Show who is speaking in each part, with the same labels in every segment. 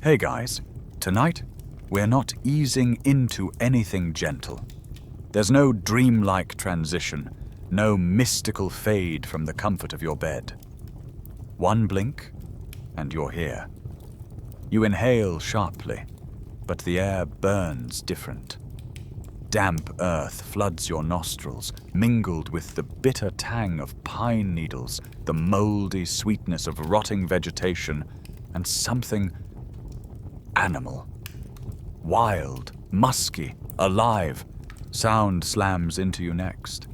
Speaker 1: Hey guys, tonight we're not easing into anything gentle. There's no dreamlike transition, no mystical fade from the comfort of your bed. One blink, and you're here. You inhale sharply, but the air burns different. Damp earth floods your nostrils, mingled with the bitter tang of pine needles, the moldy sweetness of rotting vegetation, and something animal. Wild, musky, alive. Sound slams into you next.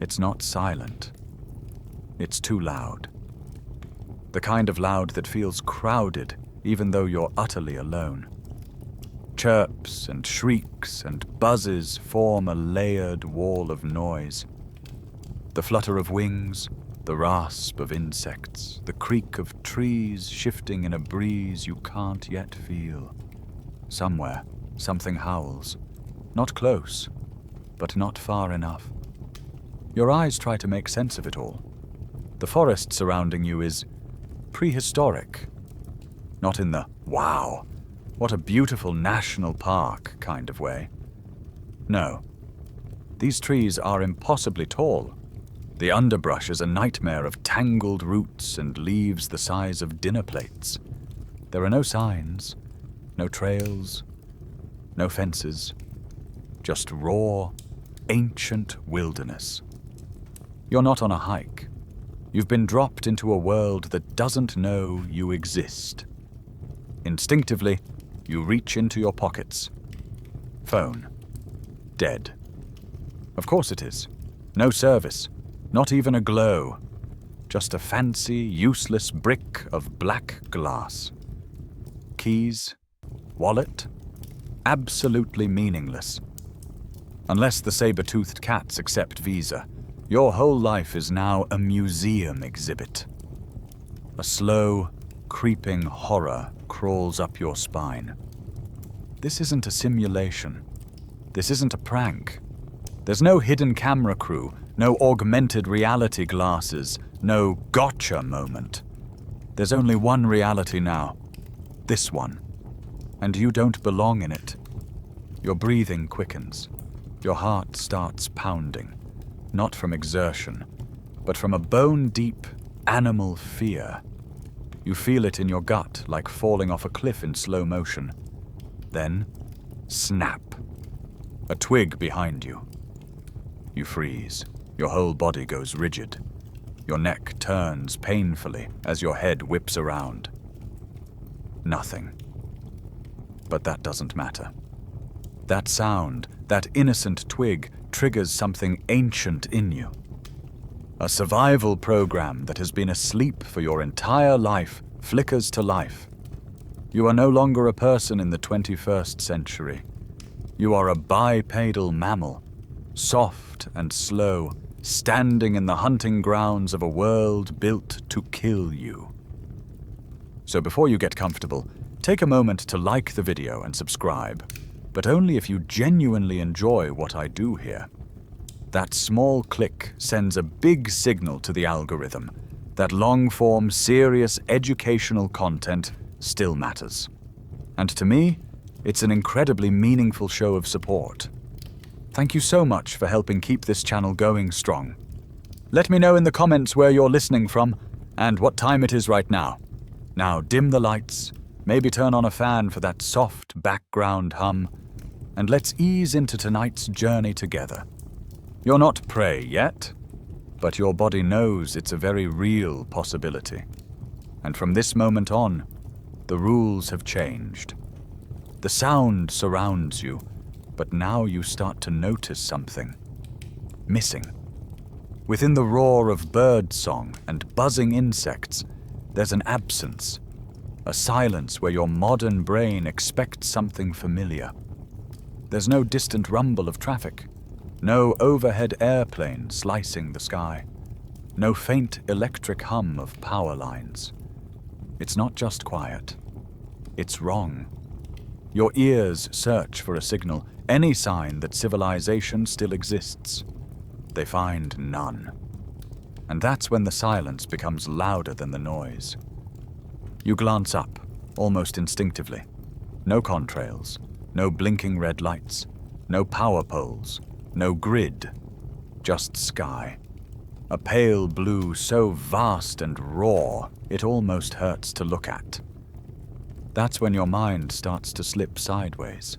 Speaker 1: It's not silent. It's too loud. The kind of loud that feels crowded, even though you're utterly alone. Chirps and shrieks and buzzes form a layered wall of noise. The flutter of wings, the rasp of insects, the creak of trees shifting in a breeze you can't yet feel. Somewhere, something howls. Not close, but not far enough. Your eyes try to make sense of it all. The forest surrounding you is prehistoric. Not in the, wow, what a beautiful national park kind of way. No. These trees are impossibly tall. The underbrush is a nightmare of tangled roots and leaves the size of dinner plates. There are no signs, no trails, no fences, just raw, ancient wilderness. You're not on a hike. You've been dropped into a world that doesn't know you exist. Instinctively, you reach into your pockets. Phone. Dead. Of course it is. No service. Not even a glow. Just a fancy, useless brick of black glass. Keys. Wallet. Absolutely meaningless. Unless the saber-toothed cats accept Visa, your whole life is now a museum exhibit. A slow, creeping horror crawls up your spine. This isn't a simulation. This isn't a prank. There's no hidden camera crew, no augmented reality glasses, no gotcha moment. There's only one reality now. This one. And you don't belong in it. Your breathing quickens. Your heart starts pounding. Not from exertion, but from a bone-deep animal fear. You feel it in your gut like falling off a cliff in slow motion. Then, snap. A twig behind you. You freeze. Your whole body goes rigid. Your neck turns painfully as your head whips around. Nothing. But that doesn't matter. That sound, that innocent twig, triggers something ancient in you. A survival program that has been asleep for your entire life flickers to life. You are no longer a person in the 21st century. You are a bipedal mammal, soft and slow, standing in the hunting grounds of a world built to kill you. So before you get comfortable, take a moment to like the video and subscribe, but only if you genuinely enjoy what I do here. That small click sends a big signal to the algorithm that long-form, serious educational content still matters. And to me, it's an incredibly meaningful show of support. Thank you so much for helping keep this channel going strong. Let me know in the comments where you're listening from and what time it is right now. Now dim the lights, maybe turn on a fan for that soft background hum, and let's ease into tonight's journey together. You're not prey yet, but your body knows it's a very real possibility. And from this moment on, the rules have changed. The sound surrounds you, but now you start to notice something. Missing. Within the roar of bird song and buzzing insects, there's an absence. A silence where your modern brain expects something familiar. There's no distant rumble of traffic. No overhead airplane slicing the sky. No faint electric hum of power lines. It's not just quiet. It's wrong. Your ears search for a signal, any sign that civilization still exists. They find none. And that's when the silence becomes louder than the noise. You glance up, almost instinctively. No contrails, no blinking red lights, no power poles, no grid, just sky. A pale blue so vast and raw, it almost hurts to look at. That's when your mind starts to slip sideways.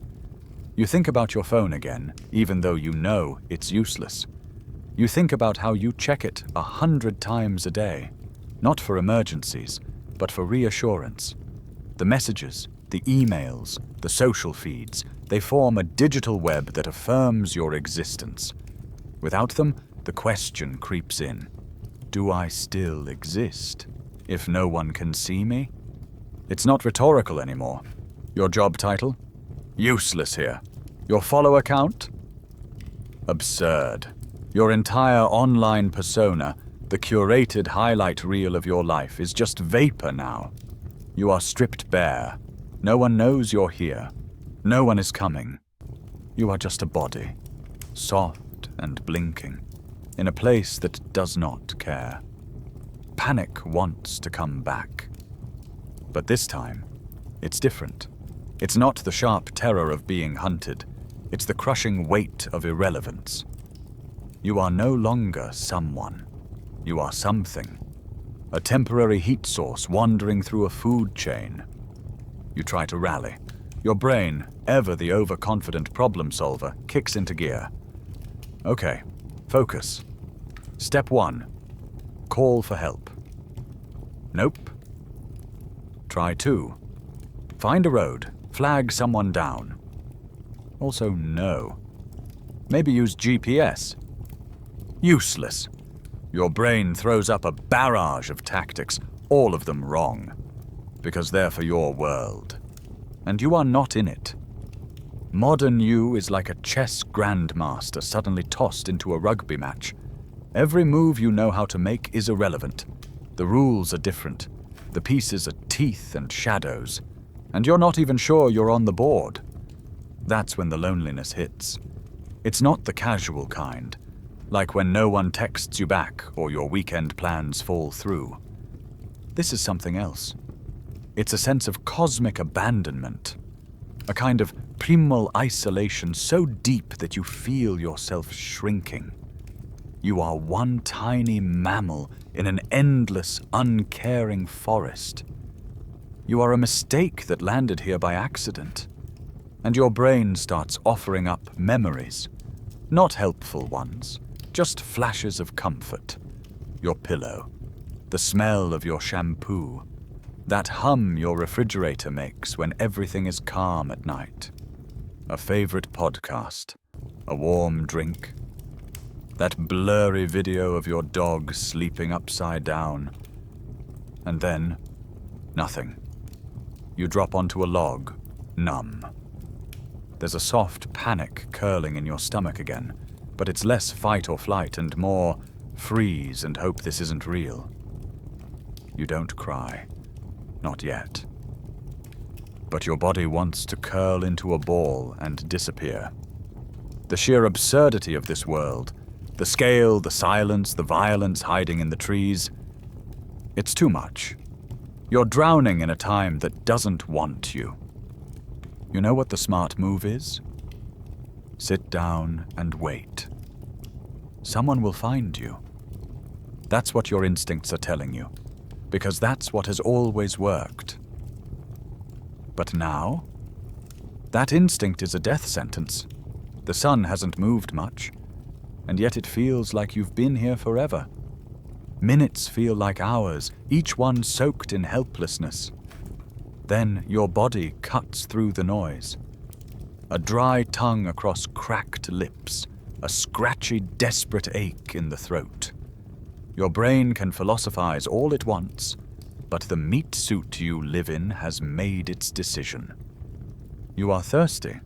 Speaker 1: You think about your phone again, even though you know it's useless. You think about how you check it 100 times a day, not for emergencies, but for reassurance. The messages, the emails, the social feeds, they form a digital web that affirms your existence. Without them, the question creeps in. Do I still exist if no one can see me? It's not rhetorical anymore. Your job title? Useless here. Your follower count? Absurd. Your entire online persona, the curated highlight reel of your life, is just vapor now. You are stripped bare. No one knows you're here. No one is coming. You are just a body, soft and blinking, in a place that does not care. Panic wants to come back. But this time, it's different. It's not the sharp terror of being hunted. It's the crushing weight of irrelevance. You are no longer someone. You are something. A temporary heat source wandering through a food chain. You try to rally. Your brain, ever the overconfident problem solver, kicks into gear. Okay, focus. Step 1. Call for help. Nope. Try 2. Find a road. Flag someone down. Also no. Maybe use GPS. Useless. Your brain throws up a barrage of tactics, all of them wrong, because they're for your world. And you are not in it. Modern you is like a chess grandmaster suddenly tossed into a rugby match. Every move you know how to make is irrelevant. The rules are different. The pieces are teeth and shadows. And you're not even sure you're on the board. That's when the loneliness hits. It's not the casual kind, like when no one texts you back or your weekend plans fall through. This is something else. It's a sense of cosmic abandonment, a kind of primal isolation so deep that you feel yourself shrinking. You are one tiny mammal in an endless, uncaring forest. You are a mistake that landed here by accident, and your brain starts offering up memories, not helpful ones, just flashes of comfort. Your pillow, the smell of your shampoo, that hum your refrigerator makes when everything is calm at night. A favorite podcast, a warm drink, that blurry video of your dog sleeping upside down. And then, nothing. You drop onto a log, numb. There's a soft panic curling in your stomach again, but it's less fight or flight and more freeze and hope this isn't real. You don't cry. Not yet. But your body wants to curl into a ball and disappear. The sheer absurdity of this world, the scale, the silence, the violence hiding in the trees, it's too much. You're drowning in a time that doesn't want you. You know what the smart move is? Sit down and wait. Someone will find you. That's what your instincts are telling you, because that's what has always worked. But now, that instinct is a death sentence. The sun hasn't moved much, and yet it feels like you've been here forever. Minutes feel like hours, each one soaked in helplessness. Then your body cuts through the noise. A dry tongue across cracked lips, a scratchy, desperate ache in the throat. Your brain can philosophize all it wants, but the meat suit you live in has made its decision. You are thirsty.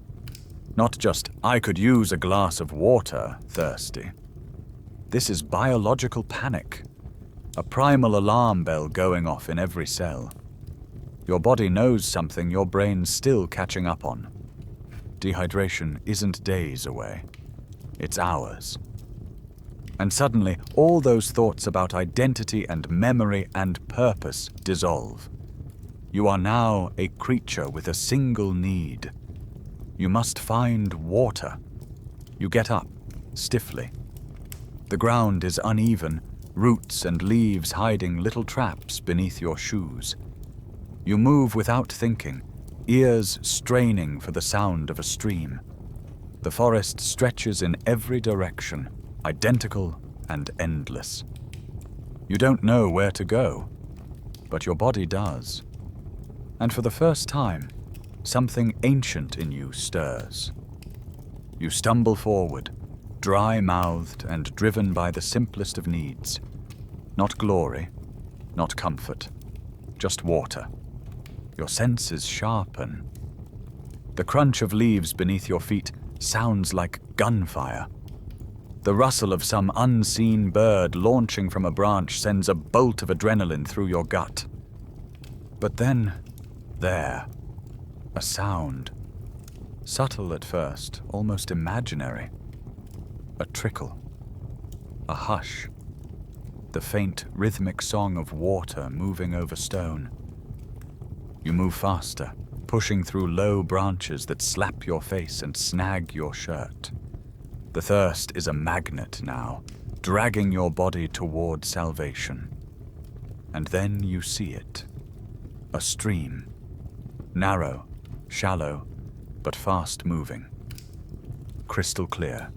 Speaker 1: Not just, I could use a glass of water, thirsty. This is biological panic, a primal alarm bell going off in every cell. Your body knows something your brain's still catching up on. Dehydration isn't days away. It's hours. And suddenly, all those thoughts about identity and memory and purpose dissolve. You are now a creature with a single need. You must find water. You get up, stiffly. The ground is uneven, roots and leaves hiding little traps beneath your shoes. You move without thinking, ears straining for the sound of a stream. The forest stretches in every direction, identical and endless. You don't know where to go, but your body does. And for the first time, something ancient in you stirs. You stumble forward, dry-mouthed and driven by the simplest of needs. Not glory, not comfort, just water. Your senses sharpen. The crunch of leaves beneath your feet sounds like gunfire. The rustle of some unseen bird launching from a branch sends a bolt of adrenaline through your gut. But then, there, a sound. Subtle at first, almost imaginary. A trickle. A hush. The faint, rhythmic song of water moving over stone. You move faster, pushing through low branches that slap your face and snag your shirt. The thirst is a magnet now, dragging your body toward salvation. And then you see it. A stream. Narrow, shallow, but fast-moving. Crystal clear.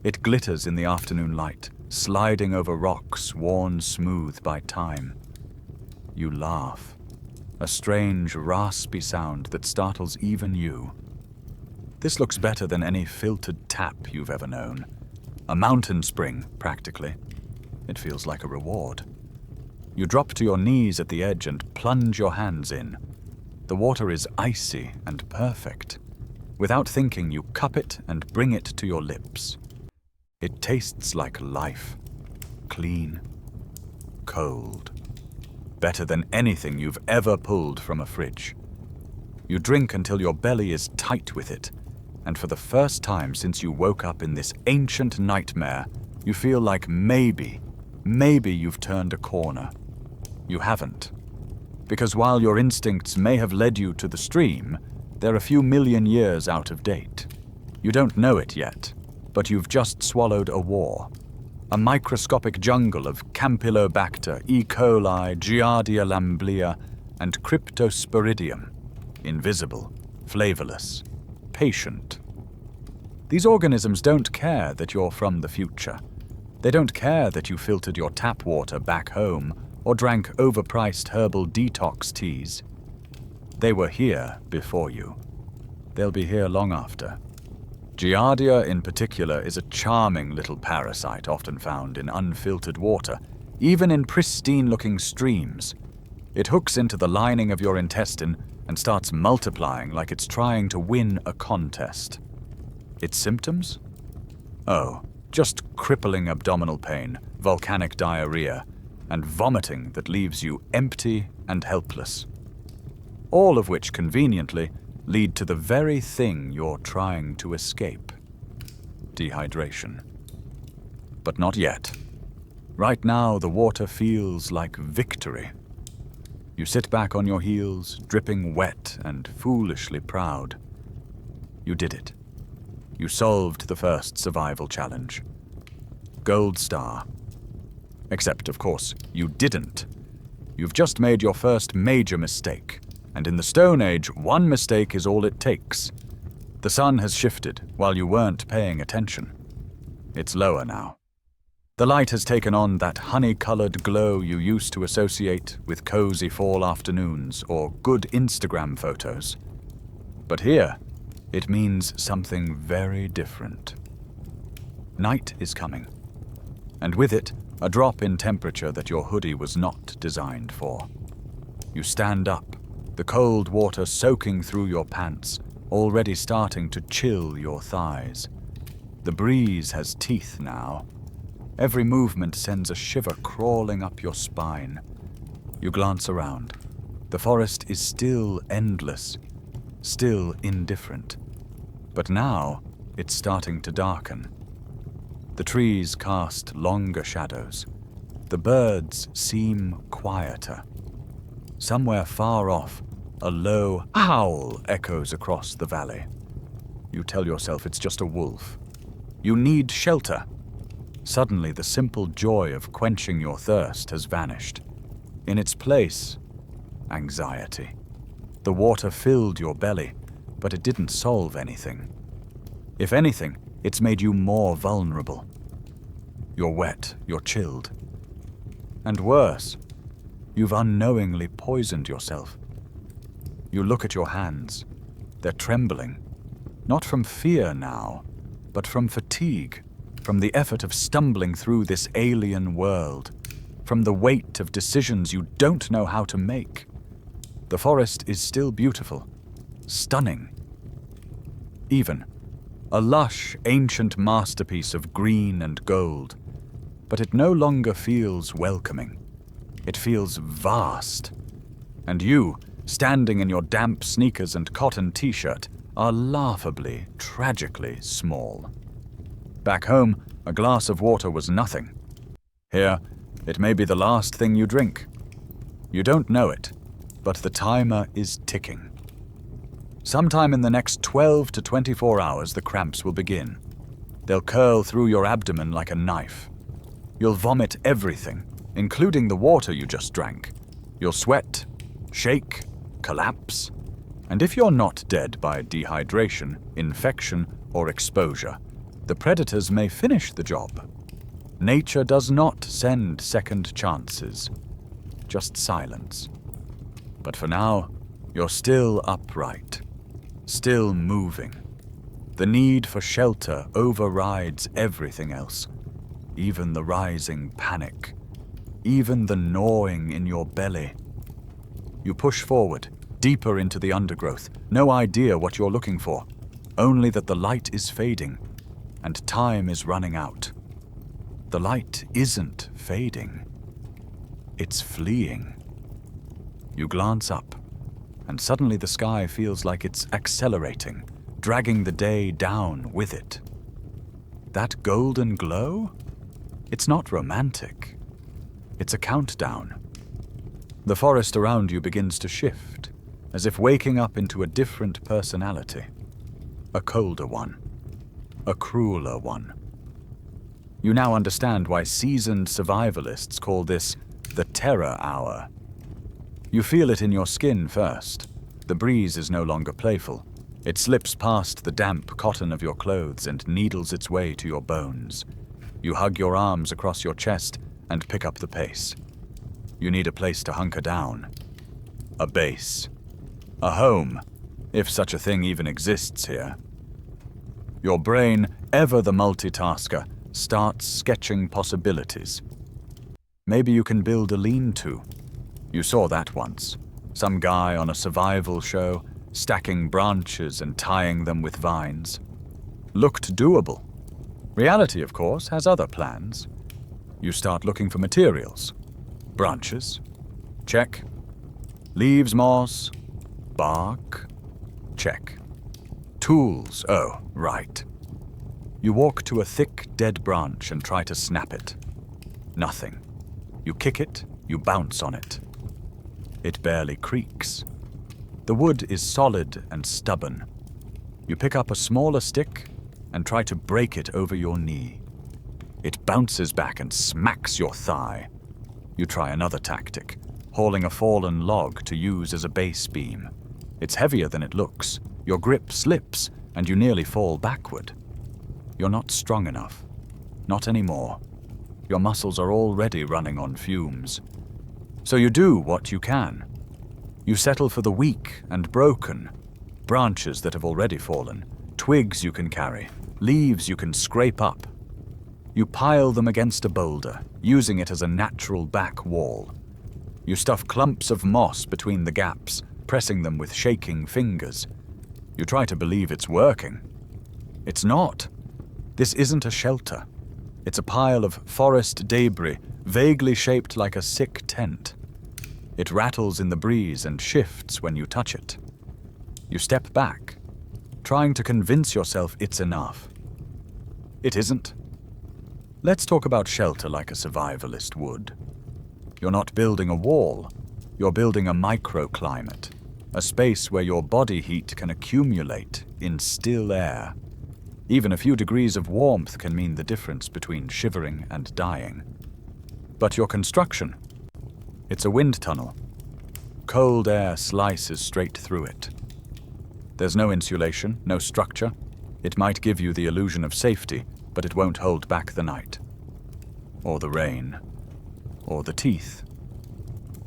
Speaker 1: It glitters in the afternoon light, sliding over rocks worn smooth by time. You laugh. A strange, raspy sound that startles even you. This looks better than any filtered tap you've ever known. A mountain spring, practically. It feels like a reward. You drop to your knees at the edge and plunge your hands in. The water is icy and perfect. Without thinking, you cup it and bring it to your lips. It tastes like life. Clean. Cold. Better than anything you've ever pulled from a fridge. You drink until your belly is tight with it, and for the first time since you woke up in this ancient nightmare, you feel like maybe you've turned a corner. You haven't. Because while your instincts may have led you to the stream, they're a few million years out of date. You don't know it yet, but you've just swallowed a war. A microscopic jungle of Campylobacter, E. coli, Giardia lamblia, and Cryptosporidium. Invisible, flavorless, patient. These organisms don't care that you're from the future. They don't care that you filtered your tap water back home or drank overpriced herbal detox teas. They were here before you. They'll be here long after. Giardia in particular is a charming little parasite often found in unfiltered water, even in pristine-looking streams. It hooks into the lining of your intestine and starts multiplying like it's trying to win a contest. Its symptoms? Oh, just crippling abdominal pain, volcanic diarrhea, and vomiting that leaves you empty and helpless. All of which, conveniently, lead to the very thing you're trying to escape. Dehydration. But not yet. Right now, the water feels like victory. You sit back on your heels, dripping wet and foolishly proud. You did it. You solved the first survival challenge. Gold star. Except, of course, you didn't. You've just made your first major mistake. And in the Stone Age, one mistake is all it takes. The sun has shifted while you weren't paying attention. It's lower now. The light has taken on that honey-colored glow you used to associate with cozy fall afternoons or good Instagram photos. But here, it means something very different. Night is coming, and with it, a drop in temperature that your hoodie was not designed for. You stand up, the cold water soaking through your pants, already starting to chill your thighs. The breeze has teeth now. Every movement sends a shiver crawling up your spine. You glance around. The forest is still endless, still indifferent. But now, it's starting to darken. The trees cast longer shadows. The birds seem quieter. Somewhere far off, A low howl echoes across the valley. You tell yourself it's just a wolf. You need shelter. Suddenly, the simple joy of quenching your thirst has vanished. In its place, anxiety. The water filled your belly, but it didn't solve anything. If anything, it's made you more vulnerable. You're wet, you're chilled. And worse, you've unknowingly poisoned yourself. You look at your hands. They're trembling. Not from fear now, but from fatigue, from the effort of stumbling through this alien world, from the weight of decisions you don't know how to make. The forest is still beautiful, stunning. Even a lush, ancient masterpiece of green and gold, but it no longer feels welcoming. It feels vast. And you, standing in your damp sneakers and cotton t-shirt, are laughably, tragically small. Back home, a glass of water was nothing. Here, it may be the last thing you drink. You don't know it, but the timer is ticking. Sometime in the next 12 to 24 hours, the cramps will begin. They'll curl through your abdomen like a knife. You'll vomit everything, including the water you just drank. You'll sweat, shake, collapse. And if you're not dead by dehydration, infection, or exposure, the predators may finish the job. Nature does not send second chances, just silence. But for now, you're still upright, still moving. The need for shelter overrides everything else, even the rising panic, even the gnawing in your belly. You push forward, deeper into the undergrowth, no idea what you're looking for, only that the light is fading and time is running out. The light isn't fading. It's fleeing. You glance up, and suddenly the sky feels like it's accelerating, dragging the day down with it. That golden glow? It's not romantic. It's a countdown. The forest around you begins to shift, as if waking up into a different personality. A colder one. A crueler one. You now understand why seasoned survivalists call this the terror hour. You feel it in your skin first. The breeze is no longer playful. It slips past the damp cotton of your clothes and needles its way to your bones. You hug your arms across your chest and pick up the pace. You need a place to hunker down. A base. A home, if such a thing even exists here. Your brain, ever the multitasker, starts sketching possibilities. Maybe you can build a lean-to. You saw that once. Some guy on a survival show, stacking branches and tying them with vines. Looked doable. Reality, of course, has other plans. You start looking for materials. Branches. Check. Leaves, moss. Bark. Check. Tools. Oh, right. You walk to a thick, dead branch and try to snap it. Nothing. You kick it, you bounce on it. It barely creaks. The wood is solid and stubborn. You pick up a smaller stick and try to break it over your knee. It bounces back and smacks your thigh. You try another tactic, hauling a fallen log to use as a base beam. It's heavier than it looks. Your grip slips and you nearly fall backward. You're not strong enough. Not anymore. Your muscles are already running on fumes. So you do what you can. You settle for the weak and broken. Branches that have already fallen, twigs you can carry, leaves you can scrape up. You pile them against a boulder, using it as a natural back wall. You stuff clumps of moss between the gaps, pressing them with shaking fingers. You try to believe it's working. It's not. This isn't a shelter. It's a pile of forest debris, vaguely shaped like a sick tent. It rattles in the breeze and shifts when you touch it. You step back, trying to convince yourself it's enough. It isn't. Let's talk about shelter like a survivalist would. You're not building a wall. You're building a microclimate. a space where your body heat can accumulate in still air. Even a few degrees of warmth can mean the difference between shivering and dying. But your construction? It's a wind tunnel. Cold air slices straight through it. There's no insulation, no structure. It might give you the illusion of safety, but it won't hold back the night. Or the rain. Or the teeth.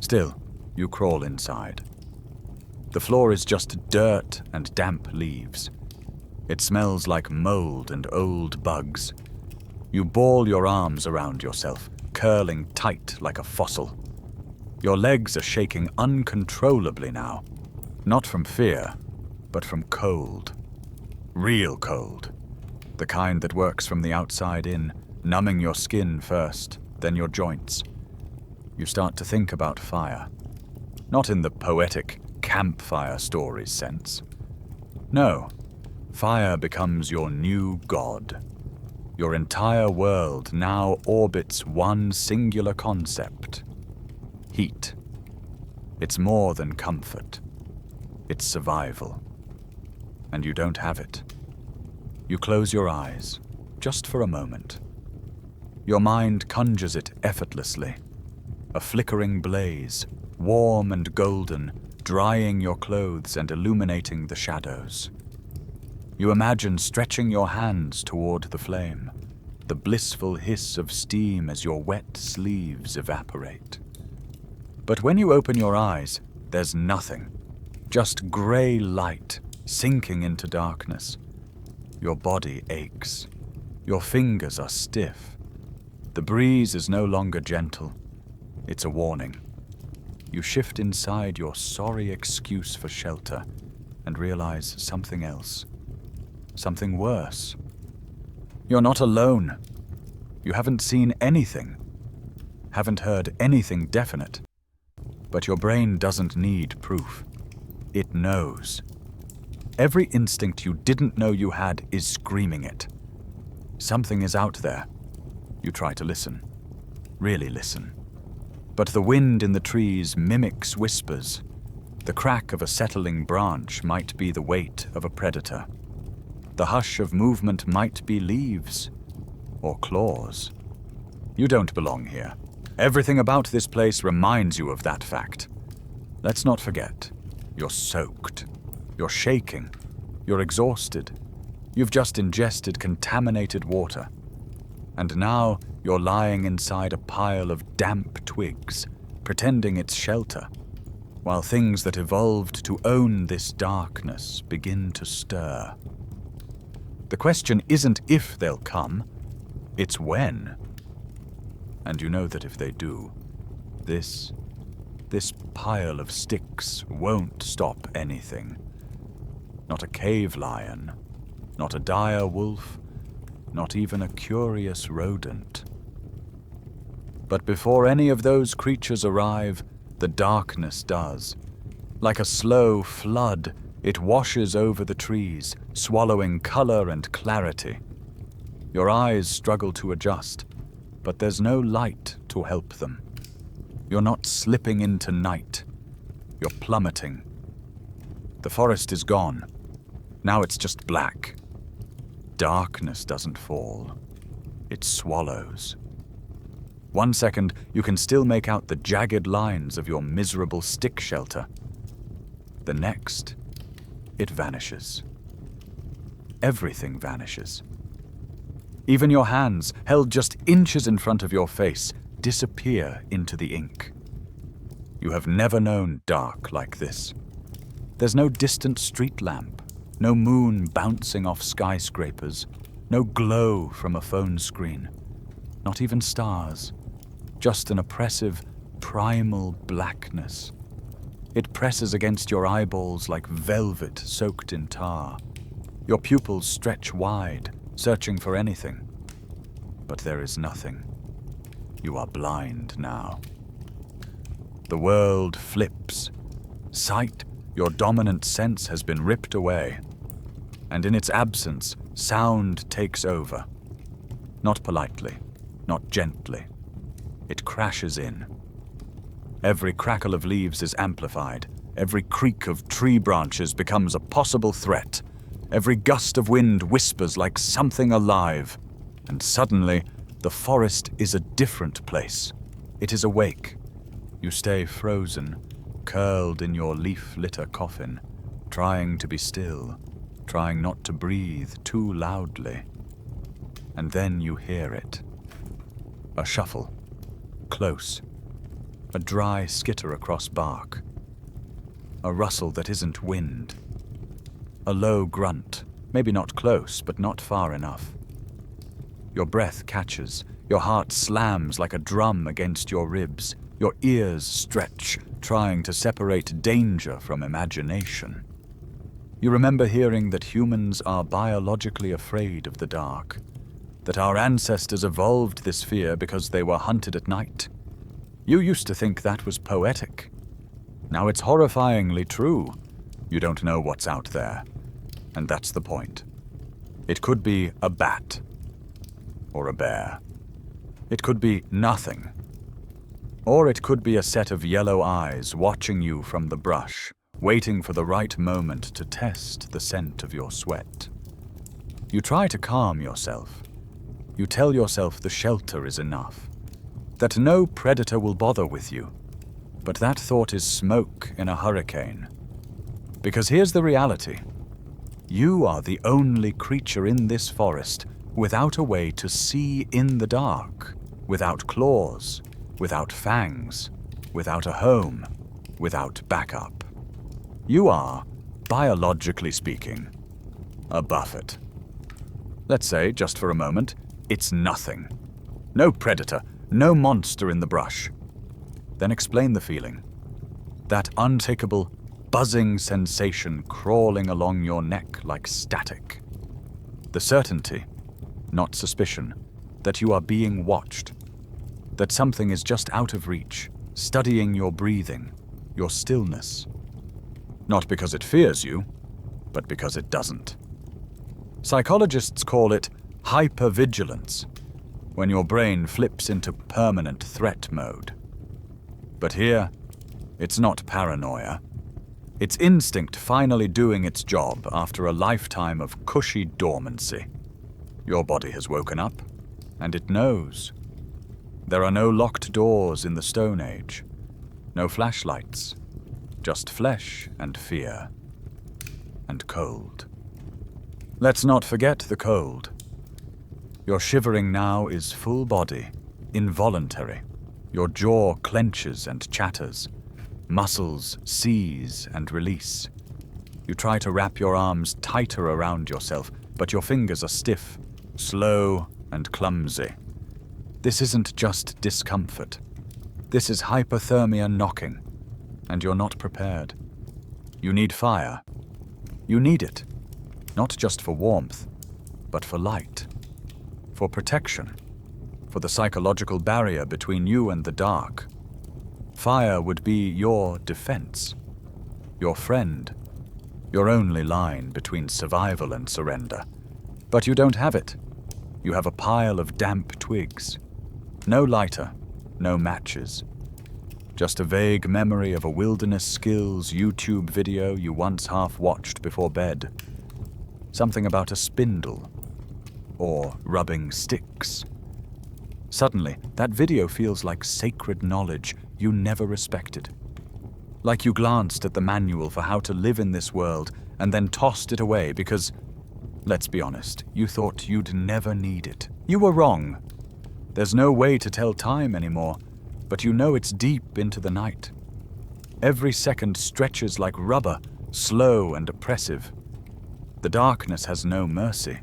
Speaker 1: Still, you crawl inside. The floor is just dirt and damp leaves. It smells like mold and old bugs. You ball your arms around yourself, curling tight like a fossil. Your legs are shaking uncontrollably now, not from fear, but from cold. Real cold. The kind that works from the outside in, numbing your skin first, then your joints. You start to think about fire. Not in the poetic campfire stories sense. No, fire becomes your new god. Your entire world now orbits one singular concept: heat. It's more than comfort. It's survival. And you don't have it. You close your eyes, just for a moment. Your mind conjures it effortlessly. A flickering blaze, warm and golden, drying your clothes and illuminating the shadows. You imagine stretching your hands toward the flame, the blissful hiss of steam as your wet sleeves evaporate. But when you open your eyes, there's nothing. Just gray light sinking into darkness. Your body aches. Your fingers are stiff. The breeze is no longer gentle. It's a warning. You shift inside your sorry excuse for shelter and realize something else. Something worse. You're not alone. You haven't seen anything. Haven't heard anything definite. But your brain doesn't need proof. It knows. Every instinct you didn't know you had is screaming it. Something is out there. You try to listen. Really listen. But the wind in the trees mimics whispers. The crack of a settling branch might be the weight of a predator. The hush of movement might be leaves or claws. You don't belong here. Everything about this place reminds you of that fact. Let's not forget, you're soaked. You're shaking. You're exhausted. You've just ingested contaminated water. And now you're lying inside a pile of damp twigs, pretending it's shelter, while things that evolved to own this darkness begin to stir. The question isn't if they'll come, it's when. And you know that if they do, this pile of sticks won't stop anything. Not a cave lion, not a dire wolf, not even a curious rodent. But before any of those creatures arrive, the darkness does. Like a slow flood, it washes over the trees, swallowing color and clarity. Your eyes struggle to adjust, but there's no light to help them. You're not slipping into night. You're plummeting. The forest is gone. Now it's just black. Darkness doesn't fall. It swallows. 1 second, you can still make out the jagged lines of your miserable stick shelter. The next, it vanishes. Everything vanishes. Even your hands, held just inches in front of your face, disappear into the ink. You have never known dark like this. There's no distant street lamp, no moon bouncing off skyscrapers, no glow from a phone screen, not even stars, just an oppressive, primal blackness. It presses against your eyeballs like velvet soaked in tar. Your pupils stretch wide, searching for anything. But there is nothing. You are blind now. The world flips. Sight, your dominant sense, has been ripped away. And in its absence, sound takes over. Not politely, not gently. It crashes in. Every crackle of leaves is amplified. Every creak of tree branches becomes a possible threat. Every gust of wind whispers like something alive. And suddenly, the forest is a different place. It is awake. You stay frozen, curled in your leaf-litter coffin, trying to be still, trying not to breathe too loudly. And then you hear it. A shuffle. Close. A dry skitter across bark. A rustle that isn't wind. A low grunt, maybe not close, but not far enough. Your breath catches, your heart slams like a drum against your ribs, your ears stretch, trying to separate danger from imagination. You remember hearing that humans are biologically afraid of the dark, that our ancestors evolved this fear because they were hunted at night. You used to think that was poetic. Now it's horrifyingly true. You don't know what's out there. And that's the point. It could be a bat. Or a bear. It could be nothing. Or it could be a set of yellow eyes watching you from the brush, waiting for the right moment to test the scent of your sweat. You try to calm yourself. You tell yourself the shelter is enough, that no predator will bother with you. But that thought is smoke in a hurricane. Because here's the reality. You are the only creature in this forest without a way to see in the dark, without claws, without fangs, without a home, without backup. You are, biologically speaking, a buffet. Let's say, just for a moment, it's nothing. No predator, no monster in the brush. Then explain the feeling. That unshakable, buzzing sensation crawling along your neck like static. The certainty, not suspicion, that you are being watched. That something is just out of reach, studying your breathing, your stillness. Not because it fears you, but because it doesn't. Psychologists call it hypervigilance, when your brain flips into permanent threat mode. But here, it's not paranoia. It's instinct finally doing its job after a lifetime of cushy dormancy. Your body has woken up, and it knows. There are no locked doors in the Stone Age, no flashlights, just flesh and fear, and cold. Let's not forget the cold. Your shivering now is full body, involuntary. Your jaw clenches and chatters. Muscles seize and release. You try to wrap your arms tighter around yourself, but your fingers are stiff, slow, and clumsy. This isn't just discomfort. This is hypothermia knocking, and you're not prepared. You need fire. You need it, not just for warmth, but for light, for protection, for the psychological barrier between you and the dark. Fire would be your defense, your friend, your only line between survival and surrender. But you don't have it. You have a pile of damp twigs. No lighter, no matches. Just a vague memory of a wilderness skills YouTube video you once half-watched before bed. Something about a spindle, or rubbing sticks. Suddenly, that video feels like sacred knowledge you never respected. Like you glanced at the manual for how to live in this world and then tossed it away because, let's be honest, you thought you'd never need it. You were wrong. There's no way to tell time anymore, but you know it's deep into the night. Every second stretches like rubber, slow and oppressive. The darkness has no mercy.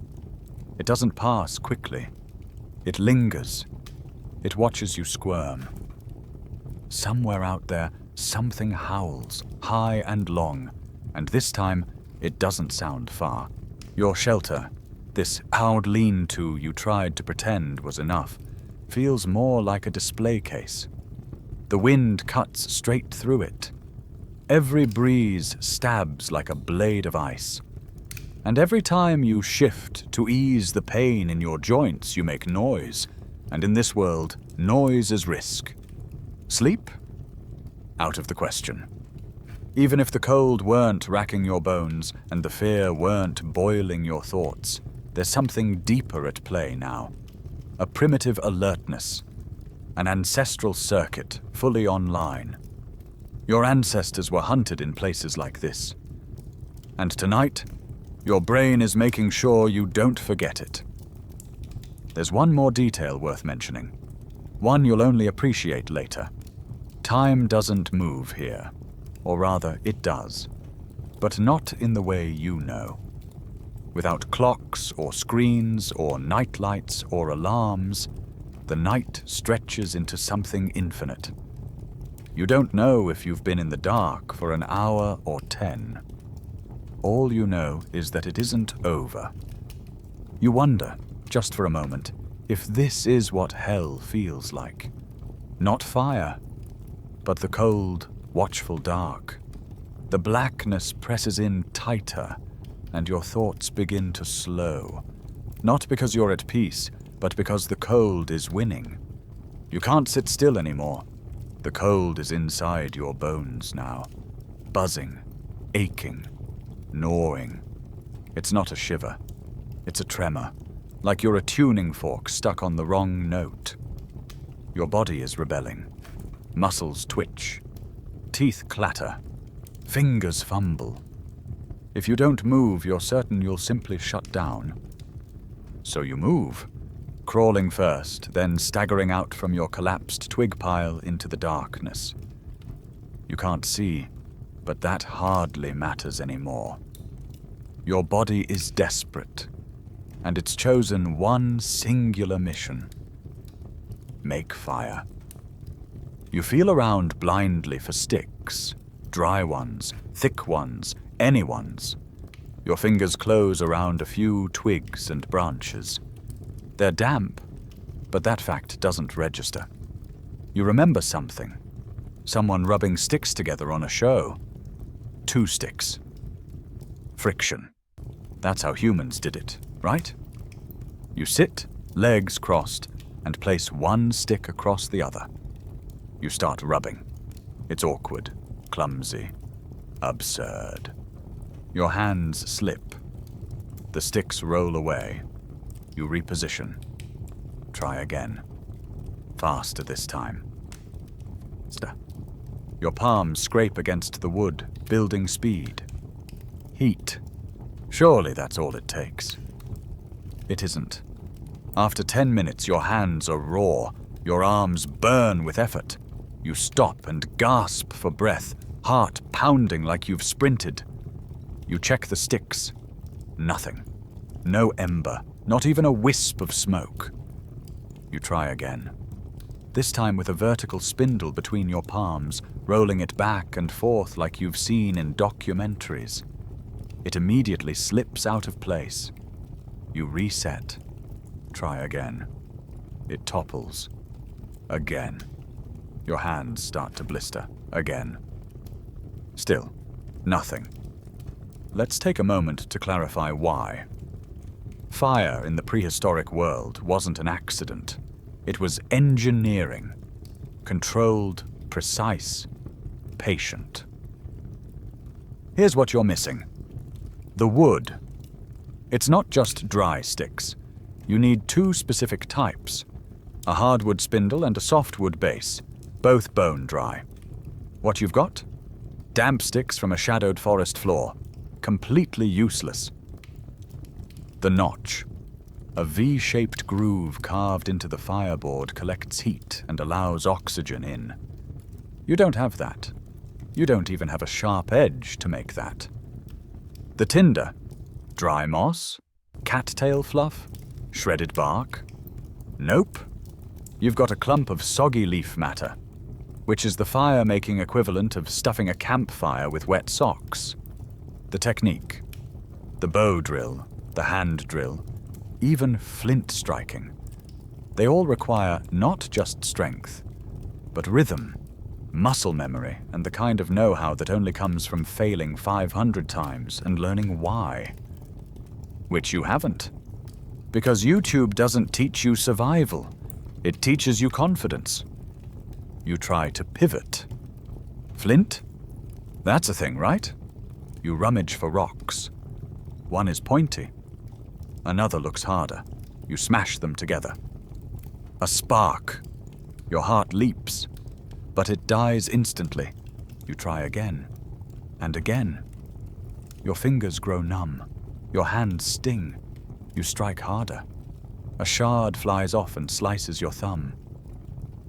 Speaker 1: It doesn't pass quickly. It lingers. It watches you squirm. Somewhere out there, something howls, high and long, and this time, it doesn't sound far. Your shelter, this howled lean-to you tried to pretend was enough, feels more like a display case. The wind cuts straight through it. Every breeze stabs like a blade of ice. And every time you shift to ease the pain in your joints, you make noise. And in this world, noise is risk. Sleep? Out of the question. Even if the cold weren't racking your bones and the fear weren't boiling your thoughts, there's something deeper at play now. A primitive alertness, an ancestral circuit fully online. Your ancestors were hunted in places like this. And tonight, your brain is making sure you don't forget it. There's one more detail worth mentioning. One you'll only appreciate later. Time doesn't move here. Or rather, it does. But not in the way you know. Without clocks or screens or nightlights or alarms, the night stretches into something infinite. You don't know if you've been in the dark for an hour or 10. All you know is that it isn't over. You wonder, just for a moment, if this is what hell feels like. Not fire, but the cold, watchful dark. The blackness presses in tighter, and your thoughts begin to slow. Not because you're at peace, but because the cold is winning. You can't sit still anymore. The cold is inside your bones now. Buzzing, aching, gnawing. It's not a shiver. It's a tremor, like you're a tuning fork stuck on the wrong note. Your body is rebelling. Muscles twitch. Teeth clatter. Fingers fumble. If you don't move, you're certain you'll simply shut down. So you move, crawling first, then staggering out from your collapsed twig pile into the darkness. You can't see, but that hardly matters anymore. Your body is desperate, and it's chosen one singular mission: make fire. You feel around blindly for sticks, dry ones, thick ones, any ones. Your fingers close around a few twigs and branches. They're damp, but that fact doesn't register. You remember something. Someone rubbing sticks together on a show. 2 sticks. Friction. That's how humans did it, right? You sit, legs crossed, and place one stick across the other. You start rubbing. It's awkward, clumsy, absurd. Your hands slip. The sticks roll away. You reposition. Try again. Faster this time. Your palms scrape against the wood, building speed. Heat. Surely that's all it takes. It isn't. After 10 minutes, your hands are raw. Your arms burn with effort. You stop and gasp for breath, heart pounding like you've sprinted. You check the sticks. Nothing. No ember, not even a wisp of smoke. You try again. This time with a vertical spindle between your palms, rolling it back and forth like you've seen in documentaries. It immediately slips out of place. You reset. Try again. It topples. Again. Your hands start to blister. Again. Still, nothing. Let's take a moment to clarify why. Fire in the prehistoric world wasn't an accident. It was engineering. Controlled, precise, patient. Here's what you're missing. The wood. It's not just dry sticks. You need 2 specific types. A hardwood spindle and a softwood base, both bone dry. What you've got? Damp sticks from a shadowed forest floor. Completely useless. The notch. A V-shaped groove carved into the fireboard collects heat and allows oxygen in. You don't have that. You don't even have a sharp edge to make that. The tinder. Dry moss? Cattail fluff? Shredded bark? Nope. You've got a clump of soggy leaf matter, which is the fire-making equivalent of stuffing a campfire with wet socks. The technique. The bow drill, the hand drill, even flint striking. They all require not just strength, but rhythm, muscle memory, and the kind of know-how that only comes from failing 500 times and learning why. Which you haven't. Because YouTube doesn't teach you survival. It teaches you confidence. You try to pivot. Flint? That's a thing, right? You rummage for rocks. One is pointy. Another looks harder. You smash them together. A spark. Your heart leaps, but it dies instantly. You try again, and again. Your fingers grow numb. Your hands sting. You strike harder. A shard flies off and slices your thumb.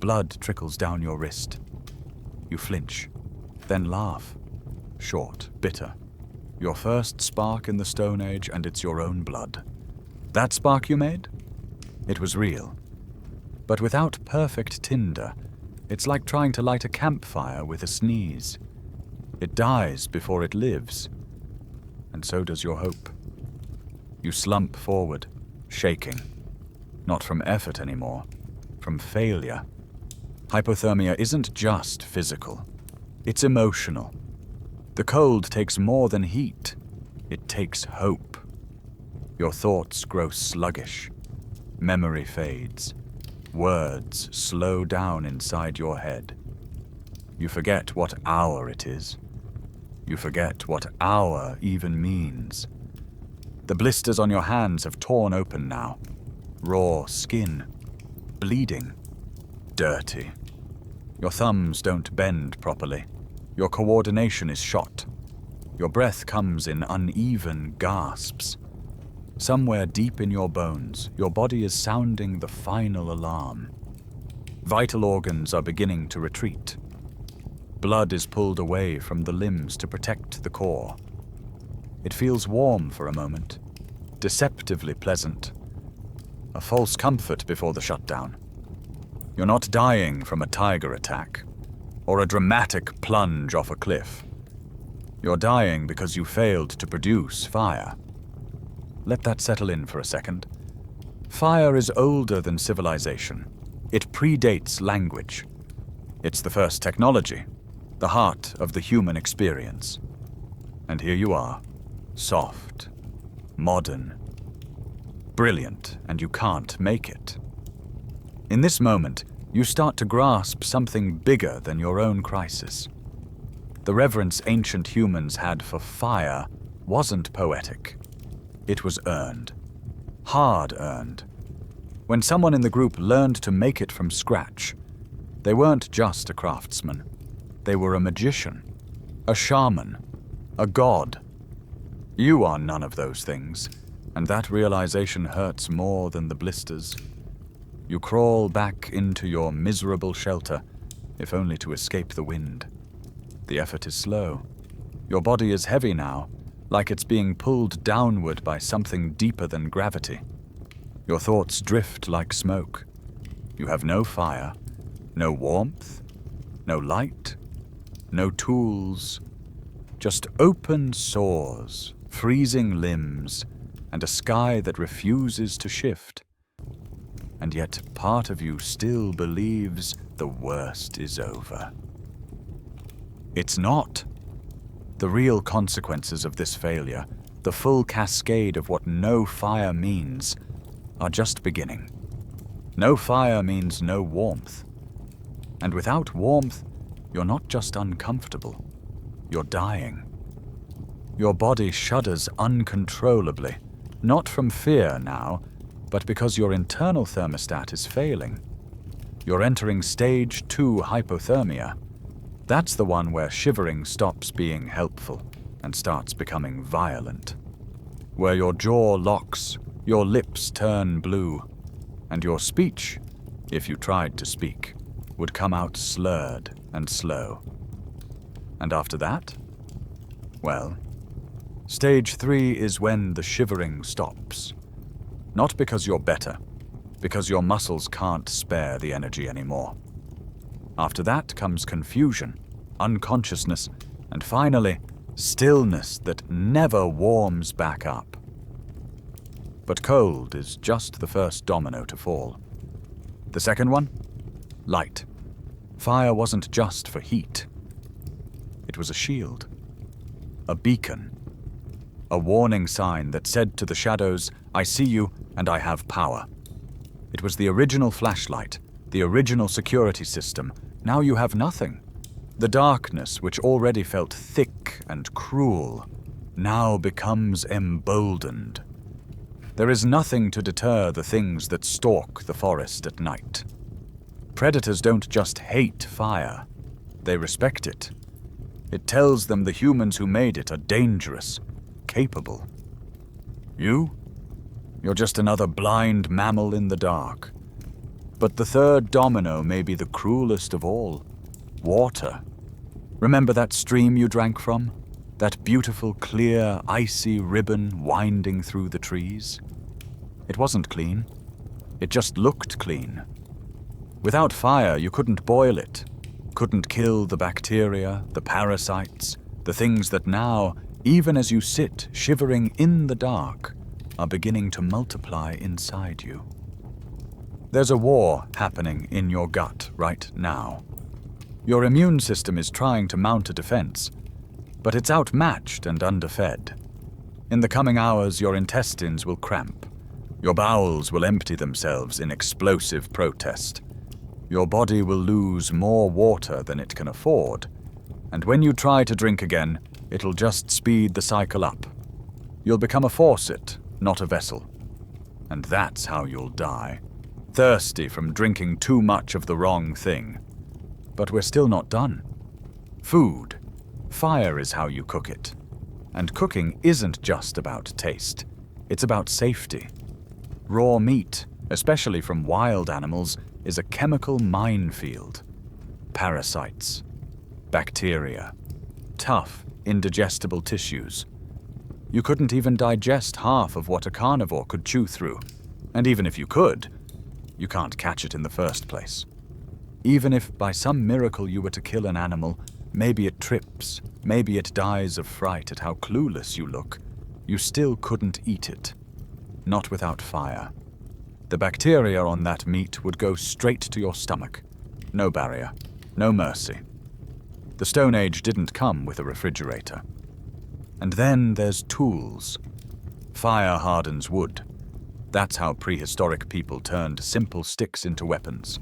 Speaker 1: Blood trickles down your wrist. You flinch, then laugh. Short, bitter. Your first spark in the Stone Age, and it's your own blood. That spark you made? It was real. But without perfect tinder, it's like trying to light a campfire with a sneeze. It dies before it lives. And so does your hope. You slump forward, shaking. Not from effort anymore, from failure. Hypothermia isn't just physical. It's emotional. The cold takes more than heat. It takes hope. Your thoughts grow sluggish. Memory fades. Words slow down inside your head. You forget what hour it is. You forget what hour even means. The blisters on your hands have torn open now. Raw skin. Bleeding. Dirty. Your thumbs don't bend properly. Your coordination is shot. Your breath comes in uneven gasps. Somewhere deep in your bones, your body is sounding the final alarm. Vital organs are beginning to retreat. Blood is pulled away from the limbs to protect the core. It feels warm for a moment, deceptively pleasant. A false comfort before the shutdown. You're not dying from a tiger attack, or a dramatic plunge off a cliff. You're dying because you failed to produce fire. Let that settle in for a second. Fire is older than civilization. It predates language. It's the first technology, the heart of the human experience. And here you are, soft, modern, brilliant, and you can't make it. In this moment, you start to grasp something bigger than your own crisis. The reverence ancient humans had for fire wasn't poetic. It was earned. Hard-earned. When someone in the group learned to make it from scratch, they weren't just a craftsman. They were a magician, a shaman, a god. You are none of those things, and that realization hurts more than the blisters. You crawl back into your miserable shelter, if only to escape the wind. The effort is slow. Your body is heavy now, like it's being pulled downward by something deeper than gravity. Your thoughts drift like smoke. You have no fire, no warmth, no light, no tools, just open sores, freezing limbs, and a sky that refuses to shift. And yet part of you still believes the worst is over. It's not. The real consequences of this failure, the full cascade of what no fire means, are just beginning. No fire means no warmth. And without warmth, you're not just uncomfortable, you're dying. Your body shudders uncontrollably, not from fear now, but because your internal thermostat is failing. You're entering stage 2 hypothermia. That's the one where shivering stops being helpful and starts becoming violent. Where your jaw locks, your lips turn blue, and your speech, if you tried to speak, would come out slurred and slow. And after that? Well, stage 3 is when the shivering stops. Not because you're better, because your muscles can't spare the energy anymore. After that comes confusion, unconsciousness, and finally, stillness that never warms back up. But cold is just the first domino to fall. The second one? Light. Fire wasn't just for heat. It was a shield, a beacon, a warning sign that said to the shadows, I see you and I have power. It was the original flashlight, the original security system. Now you have nothing. The darkness, which already felt thick and cruel, now becomes emboldened. There is nothing to deter the things that stalk the forest at night. Predators don't just hate fire, they respect it. It tells them the humans who made it are dangerous, capable. You're just another blind mammal in the dark. But the third domino may be the cruelest of all. Water. Remember that stream you drank from? That beautiful, clear, icy ribbon winding through the trees? It wasn't clean. It just looked clean. Without fire, you couldn't boil it, couldn't kill the bacteria, the parasites, the things that now, even as you sit shivering in the dark, are beginning to multiply inside you. There's a war happening in your gut right now. Your immune system is trying to mount a defense, but it's outmatched and underfed. In the coming hours, your intestines will cramp. Your bowels will empty themselves in explosive protest. Your body will lose more water than it can afford, and when you try to drink again, it'll just speed the cycle up. You'll become a faucet, not a vessel. And that's how you'll die. Thirsty from drinking too much of the wrong thing. But we're still not done. Food. Fire is how you cook it. And cooking isn't just about taste. It's about safety. Raw meat, especially from wild animals, is a chemical minefield. Parasites. Bacteria. Tough, indigestible tissues. You couldn't even digest half of what a carnivore could chew through. And even if you could, you can't catch it in the first place. Even if by some miracle you were to kill an animal, maybe it trips, maybe it dies of fright at how clueless you look, you still couldn't eat it. Not without fire. The bacteria on that meat would go straight to your stomach. No barrier, no mercy. The Stone Age didn't come with a refrigerator. And then there's tools. Fire hardens wood. That's how prehistoric people turned simple sticks into weapons.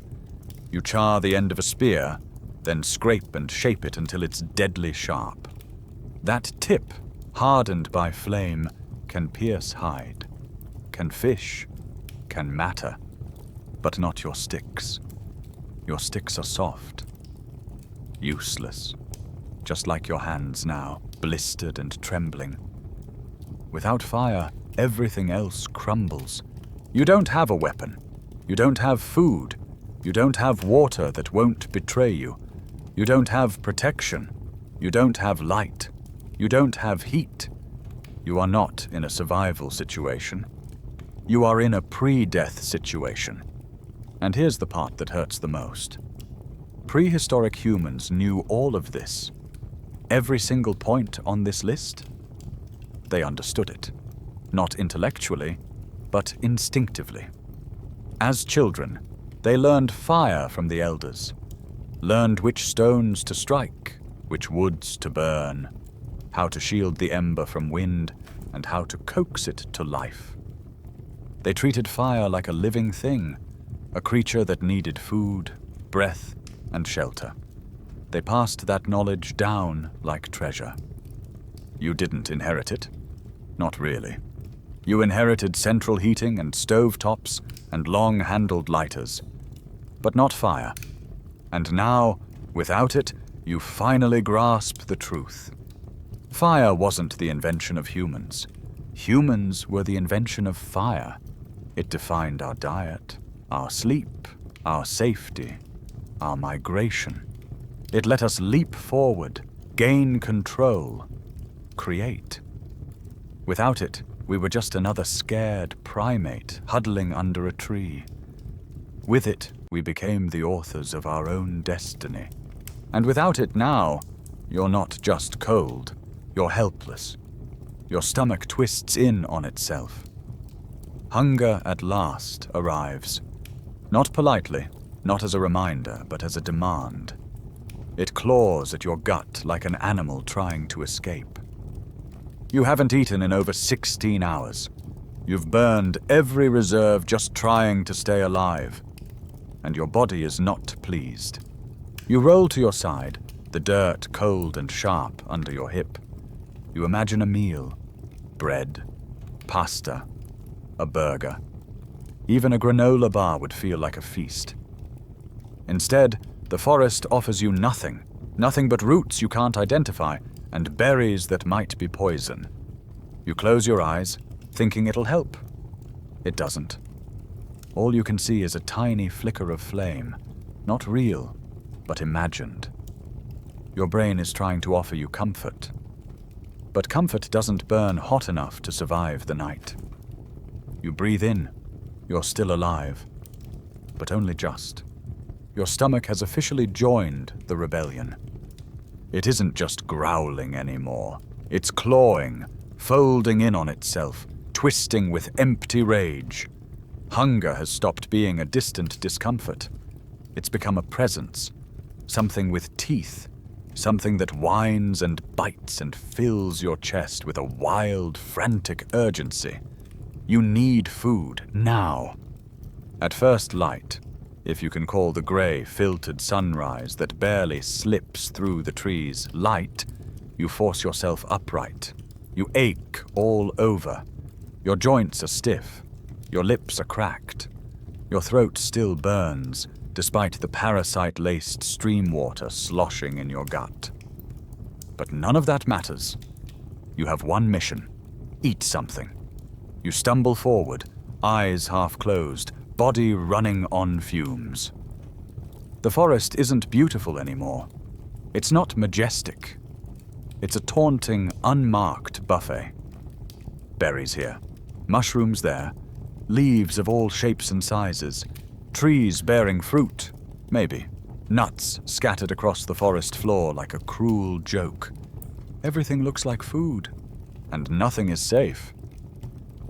Speaker 1: You char the end of a spear, then scrape and shape it until it's deadly sharp. That tip, hardened by flame, can pierce hide, can fish, can matter, but not your sticks. Your sticks are soft, useless, just like your hands now, blistered and trembling. Without fire, everything else crumbles. You don't have a weapon. You don't have food. You don't have water that won't betray you. You don't have protection. You don't have light. You don't have heat. You are not in a survival situation. You are in a pre-death situation. And here's the part that hurts the most. Prehistoric humans knew all of this. Every single point on this list, they understood it. Not intellectually, but instinctively. As children, they learned fire from the elders, learned which stones to strike, which woods to burn, how to shield the ember from wind, and how to coax it to life. They treated fire like a living thing, a creature that needed food, breath, and shelter. They passed that knowledge down like treasure. You didn't inherit it. Not really. You inherited central heating and stovetops and long-handled lighters. But not fire. And now, without it, you finally grasp the truth. Fire wasn't the invention of humans. Humans were the invention of fire. It defined our diet, our sleep, our safety, our migration. It let us leap forward, gain control, create. Without it, we were just another scared primate huddling under a tree. With it, we became the authors of our own destiny. And without it now, you're not just cold, you're helpless. Your stomach twists in on itself. Hunger at last arrives. Not politely, not as a reminder, but as a demand. It claws at your gut like an animal trying to escape. You haven't eaten in over 16 hours. You've burned every reserve just trying to stay alive. And your body is not pleased. You roll to your side, the dirt cold and sharp under your hip. You imagine a meal: bread, pasta, a burger. Even a granola bar would feel like a feast. Instead, the forest offers you nothing but roots you can't identify and berries that might be poison. You close your eyes, thinking it'll help. It doesn't. All you can see is a tiny flicker of flame, not real, but imagined. Your brain is trying to offer you comfort. But comfort doesn't burn hot enough to survive the night. You breathe in. You're still alive. But only just. Your stomach has officially joined the rebellion. It isn't just growling anymore. It's clawing, folding in on itself, twisting with empty rage. Hunger has stopped being a distant discomfort. It's become a presence, something with teeth, something that whines and bites and fills your chest with a wild, frantic urgency. You need food, now. At first light, if you can call the grey, filtered sunrise that barely slips through the trees light, you force yourself upright. You ache all over. Your joints are stiff. Your lips are cracked. Your throat still burns, despite the parasite-laced stream water sloshing in your gut. But none of that matters. You have one mission: eat something. You stumble forward, eyes half closed, body running on fumes. The forest isn't beautiful anymore. It's not majestic. It's a taunting, unmarked buffet. Berries here, mushrooms there, leaves of all shapes and sizes, trees bearing fruit, maybe, nuts scattered across the forest floor like a cruel joke. Everything looks like food, and nothing is safe.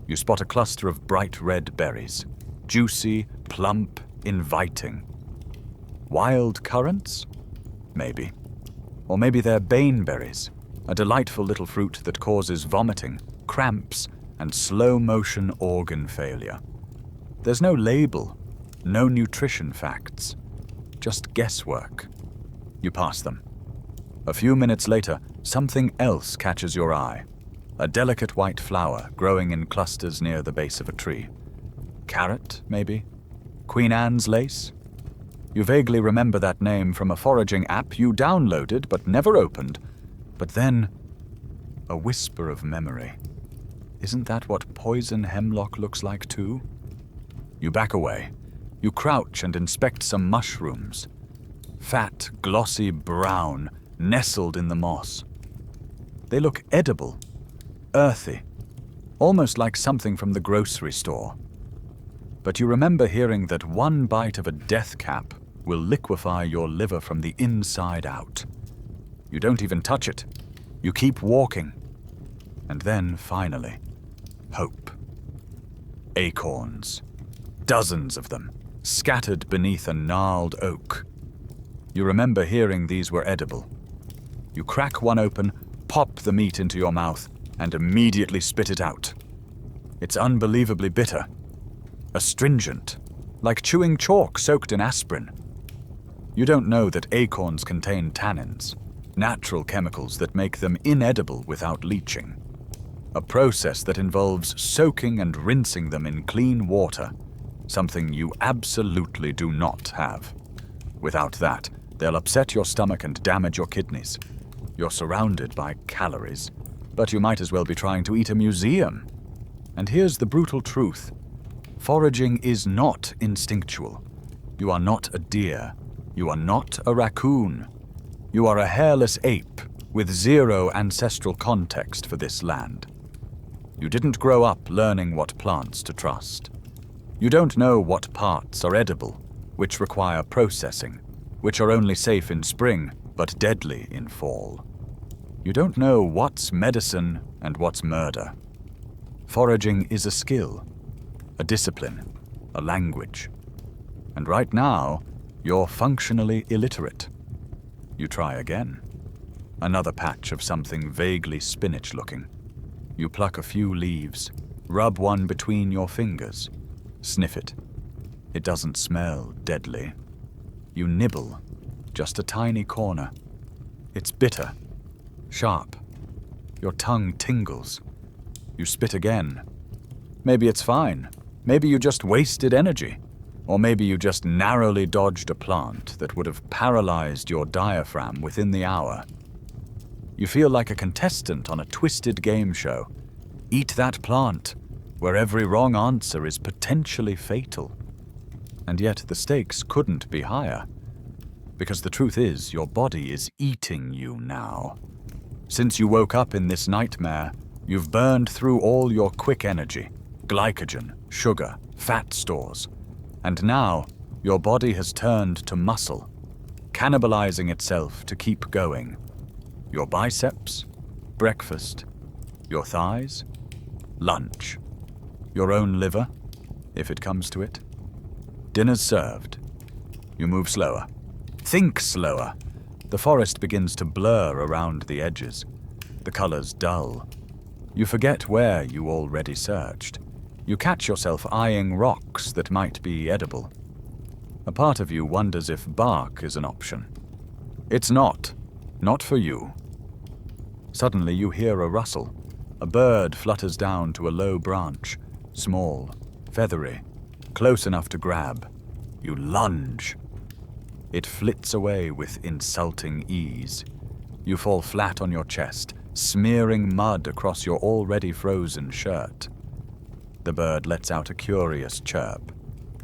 Speaker 1: You spot a cluster of bright red berries, juicy, plump, inviting. Wild currants? Maybe. Or maybe they're baneberries, a delightful little fruit that causes vomiting, cramps, and slow-motion organ failure. There's no label, no nutrition facts, just guesswork. You pass them. A few minutes later, something else catches your eye. A delicate white flower growing in clusters near the base of a tree. Carrot, maybe? Queen Anne's lace? You vaguely remember that name from a foraging app you downloaded but never opened. But then, a whisper of memory. Isn't that what poison hemlock looks like too? You back away. You crouch and inspect some mushrooms. Fat, glossy brown, nestled in the moss. They look edible, earthy, almost like something from the grocery store. But you remember hearing that one bite of a death cap will liquefy your liver from the inside out. You don't even touch it. You keep walking. And then, finally, hope. Acorns. Dozens of them, scattered beneath a gnarled oak. You remember hearing these were edible. You crack one open, pop the meat into your mouth, and immediately spit it out. It's unbelievably bitter. Astringent, like chewing chalk soaked in aspirin. You don't know that acorns contain tannins, natural chemicals that make them inedible without leaching. A process that involves soaking and rinsing them in clean water, something you absolutely do not have. Without that, they'll upset your stomach and damage your kidneys. You're surrounded by calories, but you might as well be trying to eat a museum. And here's the brutal truth. Foraging is not instinctual. You are not a deer. You are not a raccoon. You are a hairless ape with zero ancestral context for this land. You didn't grow up learning what plants to trust. You don't know what parts are edible, which require processing, which are only safe in spring but deadly in fall. You don't know what's medicine and what's murder. Foraging is a skill, a discipline, a language. And right now, you're functionally illiterate. You try again. Another patch of something vaguely spinach-looking. You pluck a few leaves, rub one between your fingers, sniff it. It doesn't smell deadly. You nibble, just a tiny corner. It's bitter, sharp. Your tongue tingles. You spit again. Maybe it's fine. Maybe you just wasted energy. Or maybe you just narrowly dodged a plant that would have paralyzed your diaphragm within the hour. You feel like a contestant on a twisted game show. Eat that plant, where every wrong answer is potentially fatal. And yet the stakes couldn't be higher. Because the truth is, your body is eating you now. Since you woke up in this nightmare, you've burned through all your quick energy, glycogen, sugar, fat stores. And now, your body has turned to muscle, cannibalizing itself to keep going. Your biceps, breakfast. Your thighs, lunch. Your own liver, if it comes to it. Dinner's served. You move slower. Think slower. The forest begins to blur around the edges. The colors dull. You forget where you already searched. You catch yourself eyeing rocks that might be edible. A part of you wonders if bark is an option. It's not. Not for you. Suddenly you hear a rustle. A bird flutters down to a low branch. Small, feathery, close enough to grab. You lunge. It flits away with insulting ease. You fall flat on your chest, smearing mud across your already frozen shirt. The bird lets out a curious chirp,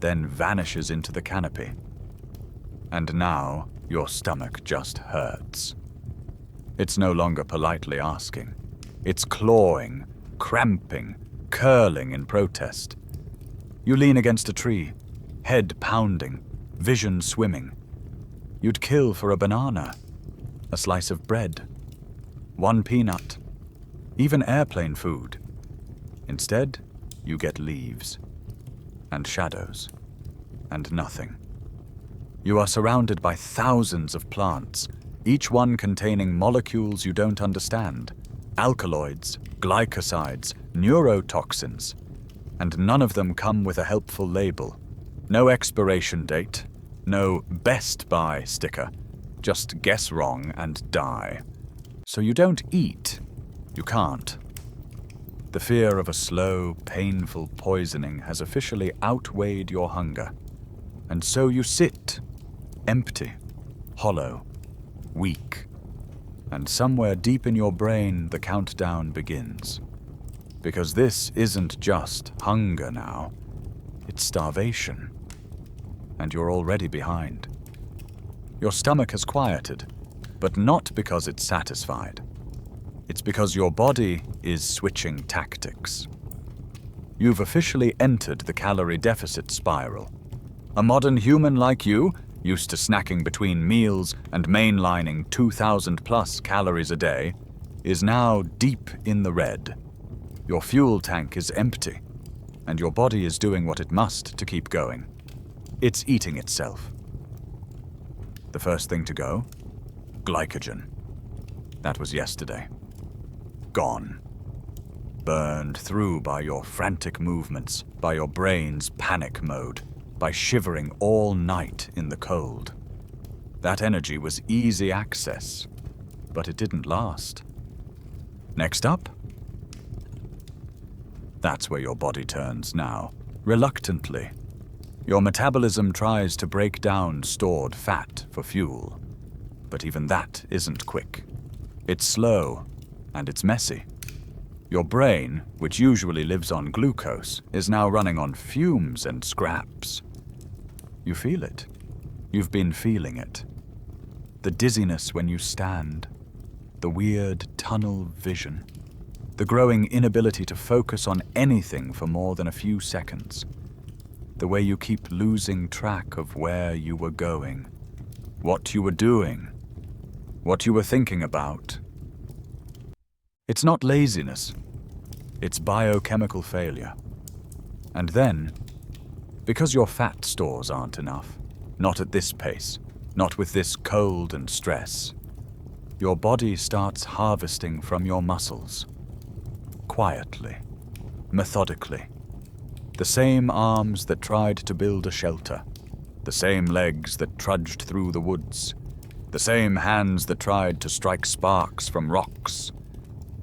Speaker 1: then vanishes into the canopy. And now your stomach just hurts. It's no longer politely asking. It's clawing, cramping, curling in protest. You lean against a tree, head pounding, vision swimming. You'd kill for a banana, a slice of bread, one peanut, even airplane food. Instead, you get leaves, and shadows, and nothing. You are surrounded by thousands of plants, each one containing molecules you don't understand, alkaloids, glycosides, neurotoxins, and none of them come with a helpful label. No expiration date, no Best Buy sticker, just guess wrong and die. So you don't eat. You can't. The fear of a slow, painful poisoning has officially outweighed your hunger. And so you sit, empty, hollow, weak. And somewhere deep in your brain, the countdown begins. Because this isn't just hunger now. It's starvation. And you're already behind. Your stomach has quieted, but not because it's satisfied. It's because your body is switching tactics. You've officially entered the calorie deficit spiral. A modern human like you, used to snacking between meals and mainlining 2,000 plus calories a day, is now deep in the red. Your fuel tank is empty, and your body is doing what it must to keep going. It's eating itself. The first thing to go? Glycogen. That was yesterday. Gone. Burned through by your frantic movements, by your brain's panic mode, by shivering all night in the cold. That energy was easy access, but it didn't last. Next up? That's where your body turns now, reluctantly. Your metabolism tries to break down stored fat for fuel, but even that isn't quick. It's slow, and it's messy. Your brain, which usually lives on glucose, is now running on fumes and scraps. You feel it. You've been feeling it. The dizziness when you stand, the weird tunnel vision, the growing inability to focus on anything for more than a few seconds, the way you keep losing track of where you were going, what you were doing, what you were thinking about. It's not laziness. It's biochemical failure. And then, because your fat stores aren't enough, not at this pace, not with this cold and stress, your body starts harvesting from your muscles. Quietly, methodically. The same arms that tried to build a shelter, the same legs that trudged through the woods. The same hands that tried to strike sparks from rocks.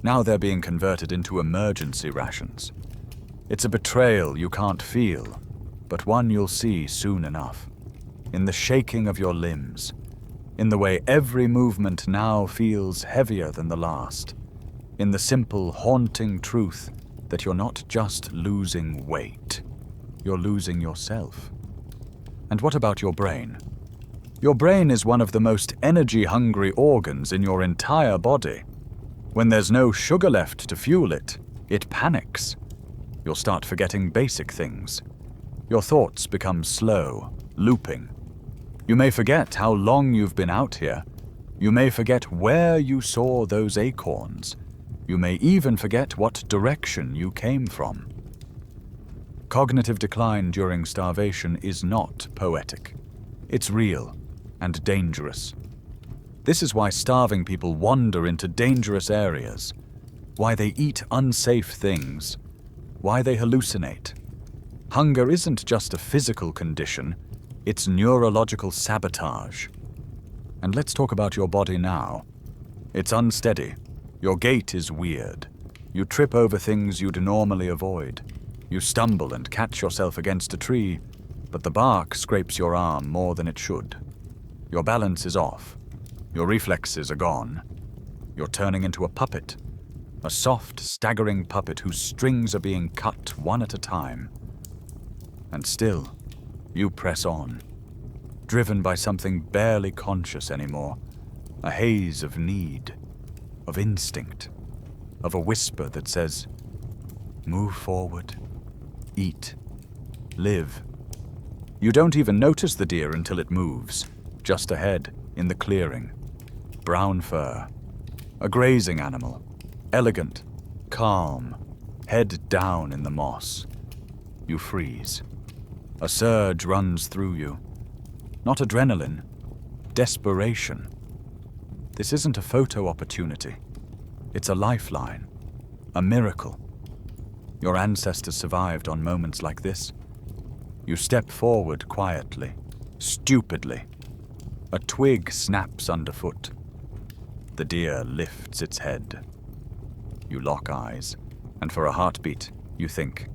Speaker 1: Now they're being converted into emergency rations. It's a betrayal you can't feel, but one you'll see soon enough. In the shaking of your limbs, in the way every movement now feels heavier than the last, in the simple, haunting truth that you're not just losing weight, you're losing yourself. And what about your brain? Your brain is one of the most energy-hungry organs in your entire body. When there's no sugar left to fuel it, it panics. You'll start forgetting basic things. Your thoughts become slow, looping. You may forget how long you've been out here. You may forget where you saw those acorns. You may even forget what direction you came from. Cognitive decline during starvation is not poetic. It's real and dangerous. This is why starving people wander into dangerous areas, why they eat unsafe things, why they hallucinate. Hunger isn't just a physical condition, it's neurological sabotage. And let's talk about your body now. It's unsteady. Your gait is weird. You trip over things you'd normally avoid. You stumble and catch yourself against a tree, but the bark scrapes your arm more than it should. Your balance is off. Your reflexes are gone. You're turning into a puppet. A soft, staggering puppet whose strings are being cut one at a time. And still, you press on, driven by something barely conscious anymore, a haze of need, of instinct, of a whisper that says, move forward, eat, live. You don't even notice the deer until it moves, just ahead, in the clearing. Brown fur, a grazing animal, elegant, calm, head down in the moss. You freeze. A surge runs through you. Not adrenaline, desperation. This isn't a photo opportunity. It's a lifeline, a miracle. Your ancestors survived on moments like this. You step forward quietly, stupidly. A twig snaps underfoot. The deer lifts its head. You lock eyes, and for a heartbeat, you think,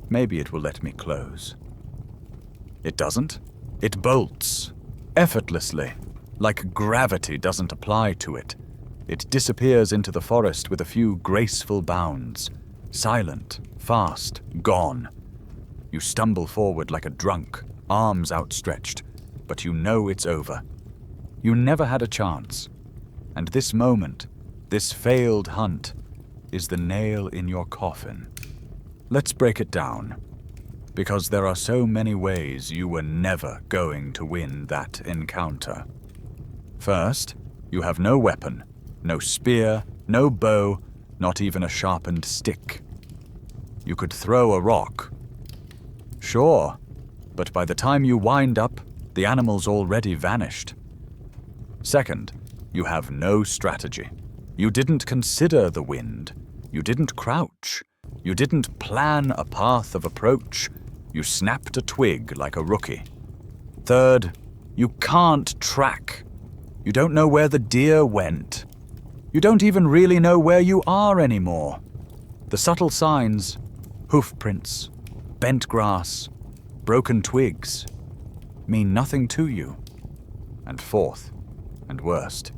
Speaker 1: maybe it will let me close. It doesn't. It bolts, effortlessly, like gravity doesn't apply to it. It disappears into the forest with a few graceful bounds, silent, fast, gone. You stumble forward like a drunk, arms outstretched, but you know it's over. You never had a chance. And this moment, this failed hunt, is the nail in your coffin. Let's break it down, because there are so many ways you were never going to win that encounter. First, you have no weapon, no spear, no bow, not even a sharpened stick. You could throw a rock. Sure, but by the time you wind up, the animal's already vanished. Second, you have no strategy. You didn't consider the wind. You didn't crouch. You didn't plan a path of approach. You snapped a twig like a rookie. Third, you can't track. You don't know where the deer went. You don't even really know where you are anymore. The subtle signs, hoof prints, bent grass, broken twigs, mean nothing to you. And fourth, and worst,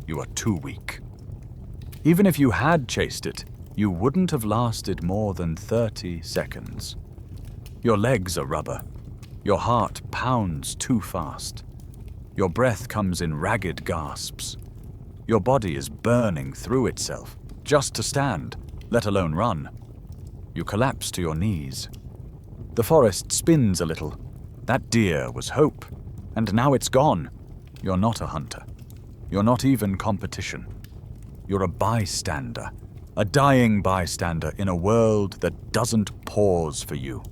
Speaker 1: you are too weak. Even if you had chased it, you wouldn't have lasted more than 30 seconds. Your legs are rubber. Your heart pounds too fast. Your breath comes in ragged gasps. Your body is burning through itself, just to stand, let alone run. You collapse to your knees. The forest spins a little. That deer was hope, and now it's gone. You're not a hunter. You're not even competition. You're a bystander, a dying bystander in a world that doesn't pause for you.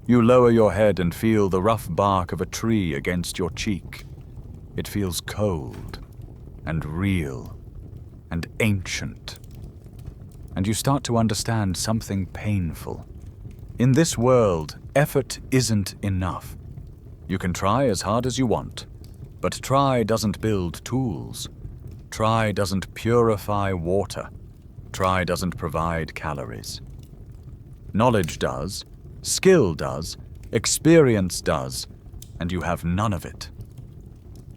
Speaker 1: You lower your head and feel the rough bark of a tree against your cheek. It feels cold and real and ancient. And you start to understand something painful. In this world, effort isn't enough. You can try as hard as you want, But try doesn't build tools. Try doesn't purify water. Try doesn't provide calories. Knowledge does, skill does, experience does, and you have none of it.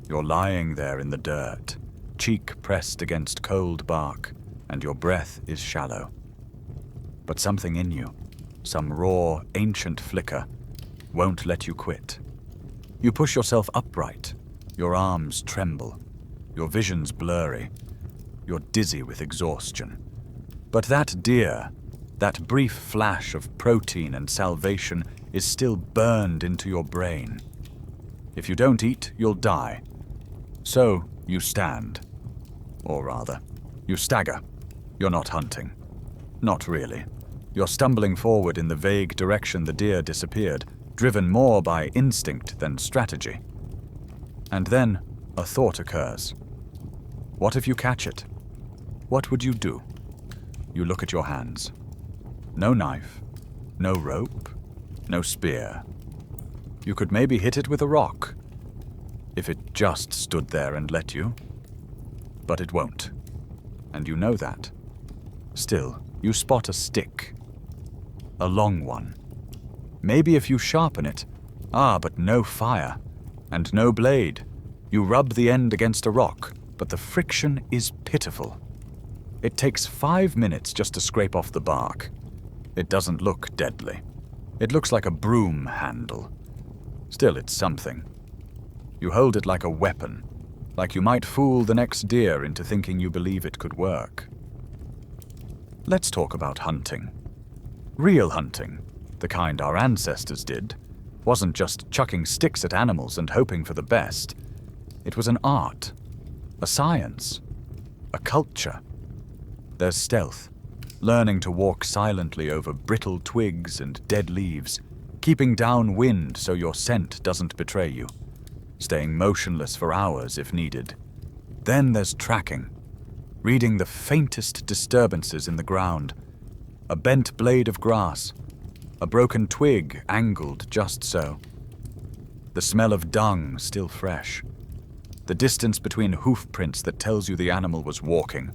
Speaker 1: You're lying there in the dirt, cheek pressed against cold bark, and your breath is shallow. But something in you, some raw, ancient flicker, won't let you quit. You push yourself upright, your arms tremble, your vision's blurry, you're dizzy with exhaustion. But that deer, that brief flash of protein and salvation is still burned into your brain. If you don't eat, you'll die. So you stand. Or rather, you stagger. You're not hunting. Not really. You're stumbling forward in the vague direction the deer disappeared, driven more by instinct than strategy. And then a thought occurs. What if you catch it? What would you do? You look at your hands. No knife, no rope, no spear. You could maybe hit it with a rock, if it just stood there and let you. But it won't, and you know that. Still, you spot a stick. A long one. Maybe if you sharpen it, but no fire, and no blade. You rub the end against a rock, but the friction is pitiful. It takes 5 minutes just to scrape off the bark. It doesn't look deadly. It looks like a broom handle. Still, it's something. You hold it like a weapon, like you might fool the next deer into thinking you believe it could work. Let's talk about hunting. Real hunting, the kind our ancestors did, wasn't just chucking sticks at animals and hoping for the best. It was an art, a science, a culture. There's stealth, learning to walk silently over brittle twigs and dead leaves, keeping downwind so your scent doesn't betray you, staying motionless for hours if needed. Then there's tracking, reading the faintest disturbances in the ground, a bent blade of grass, a broken twig angled just so, the smell of dung still fresh, the distance between hoof prints that tells you the animal was walking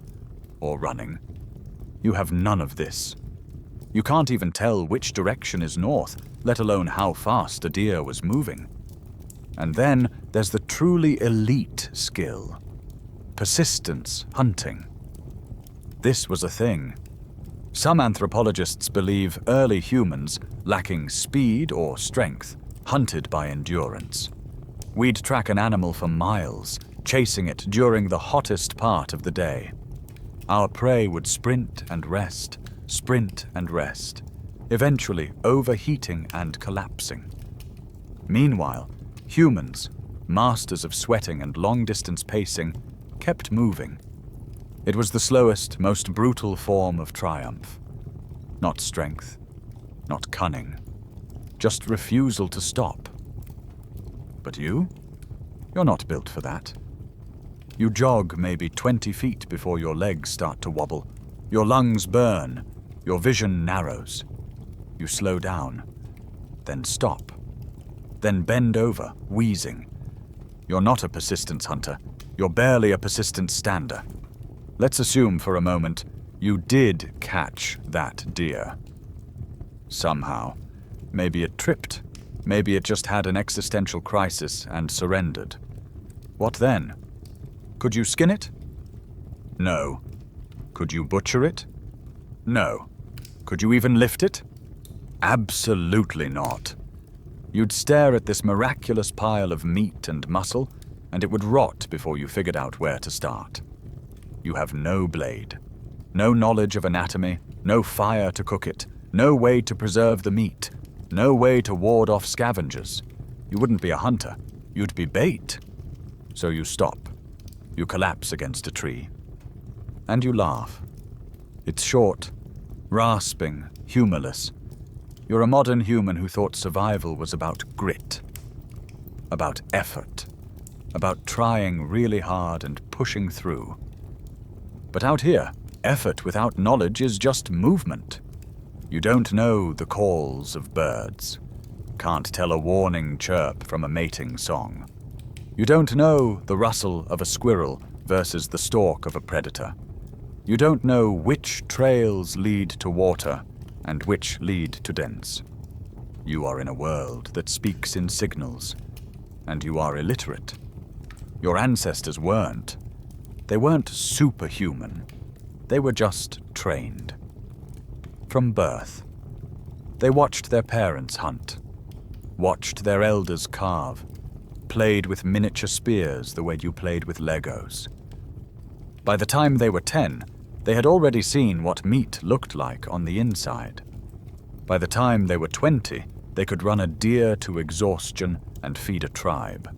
Speaker 1: or running. You have none of this. You can't even tell which direction is north, let alone how fast a deer was moving. And then there's the truly elite skill. Persistence hunting. This was a thing. Some anthropologists believe early humans, lacking speed or strength, hunted by endurance. We'd track an animal for miles, chasing it during the hottest part of the day. Our prey would sprint and rest, eventually overheating and collapsing. Meanwhile, humans, masters of sweating and long-distance pacing, kept moving. It was the slowest, most brutal form of triumph. Not strength, not cunning, just refusal to stop. But you're not built for that. You jog maybe 20 feet before your legs start to wobble. Your lungs burn. Your vision narrows. You slow down. Then stop. Then bend over, wheezing. You're not a persistence hunter. You're barely a persistent stander. Let's assume for a moment you did catch that deer. Somehow. Maybe it tripped. Maybe it just had an existential crisis and surrendered. What then? Could you skin it? No. Could you butcher it? No. Could you even lift it? Absolutely not. You'd stare at this miraculous pile of meat and muscle, and it would rot before you figured out where to start. You have no blade, no knowledge of anatomy, no fire to cook it, no way to preserve the meat, no way to ward off scavengers. You wouldn't be a hunter, you'd be bait. So you stop. You collapse against a tree. And you laugh. It's short, rasping, humorless. You're a modern human who thought survival was about grit, about effort, about trying really hard and pushing through. But out here, effort without knowledge is just movement. You don't know the calls of birds, can't tell a warning chirp from a mating song. You don't know the rustle of a squirrel versus the stalk of a predator. You don't know which trails lead to water and which lead to dents. You are in a world that speaks in signals, and you are illiterate. Your ancestors weren't. They weren't superhuman. They were just trained. From birth, they watched their parents hunt, watched their elders carve, played with miniature spears the way you played with Legos. By the time they were 10, they had already seen what meat looked like on the inside. By the time they were 20, they could run a deer to exhaustion and feed a tribe.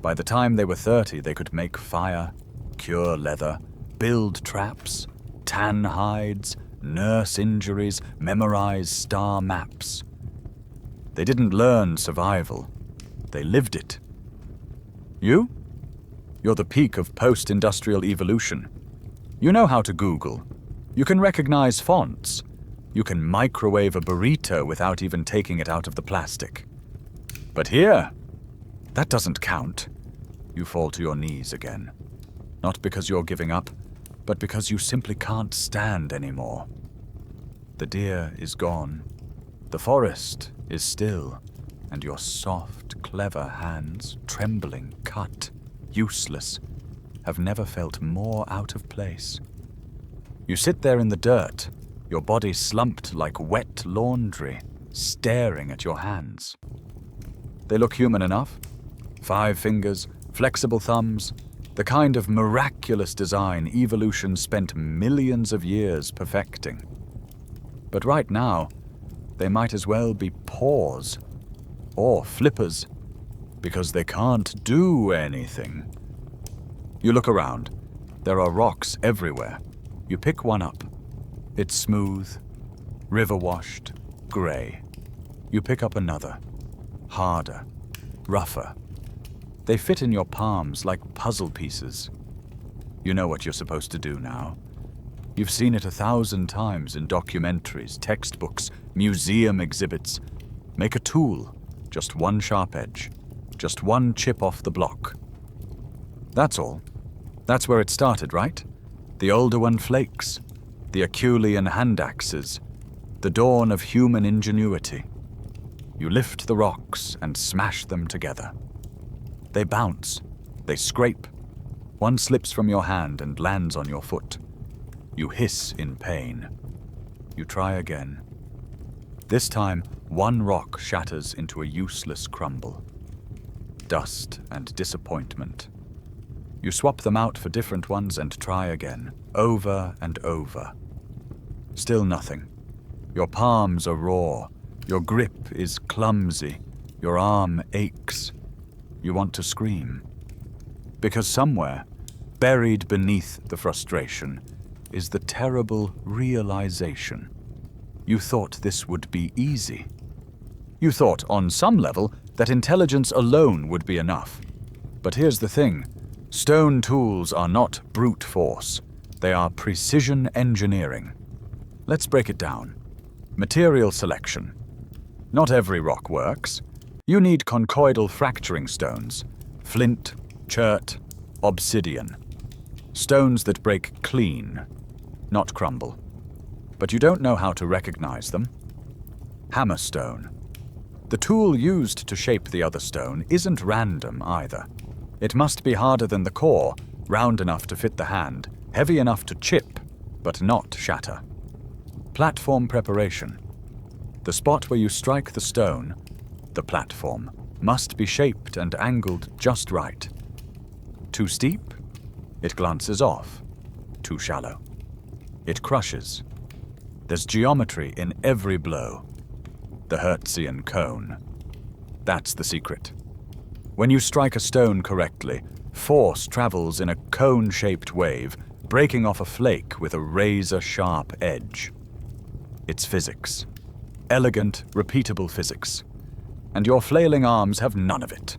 Speaker 1: By the time they were 30, they could make fire, cure leather, build traps, tan hides, nurse injuries, memorize star maps. They didn't learn survival. They lived it. You? You're the peak of post-industrial evolution. You know how to Google. You can recognize fonts. You can microwave a burrito without even taking it out of the plastic. But here, that doesn't count. You fall to your knees again. Not because you're giving up, but because you simply can't stand anymore. The deer is gone. The forest is still, and your soft, clever hands, trembling, cut, useless, have never felt more out of place. You sit there in the dirt, your body slumped like wet laundry, staring at your hands. They look human enough. 5 fingers, flexible thumbs, the kind of miraculous design evolution spent millions of years perfecting. But right now, they might as well be paws or flippers, because they can't do anything. You look around. There are rocks everywhere. You pick one up. It's smooth, river-washed, grey. You pick up another, harder, rougher. They fit in your palms like puzzle pieces. You know what you're supposed to do now. You've seen it 1,000 times in documentaries, textbooks, museum exhibits. Make a tool, just one sharp edge, just one chip off the block. That's all. That's where it started, right? The Oldowan flakes, the Acheulean hand axes, the dawn of human ingenuity. You lift the rocks and smash them together. They bounce, they scrape. One slips from your hand and lands on your foot. You hiss in pain. You try again. This time, one rock shatters into a useless crumble. Dust and disappointment. You swap them out for different ones and try again, over and over. Still nothing. Your palms are raw. Your grip is clumsy. Your arm aches. You want to scream. Because somewhere, buried beneath the frustration, is the terrible realization. You thought this would be easy. You thought, on some level, that intelligence alone would be enough. But here's the thing. Stone tools are not brute force. They are precision engineering. Let's break it down. Material selection. Not every rock works. You need conchoidal fracturing stones, flint, chert, obsidian. Stones that break clean, not crumble. But you don't know how to recognize them. Hammerstone. The tool used to shape the other stone isn't random either. It must be harder than the core, round enough to fit the hand, heavy enough to chip, but not shatter. Platform preparation. The spot where you strike the stone, the platform, must be shaped and angled just right. Too steep? It glances off. Too shallow. It crushes. There's geometry in every blow. The Hertzian cone. That's the secret. When you strike a stone correctly, force travels in a cone-shaped wave, breaking off a flake with a razor-sharp edge. It's physics. Elegant, repeatable physics. And your flailing arms have none of it.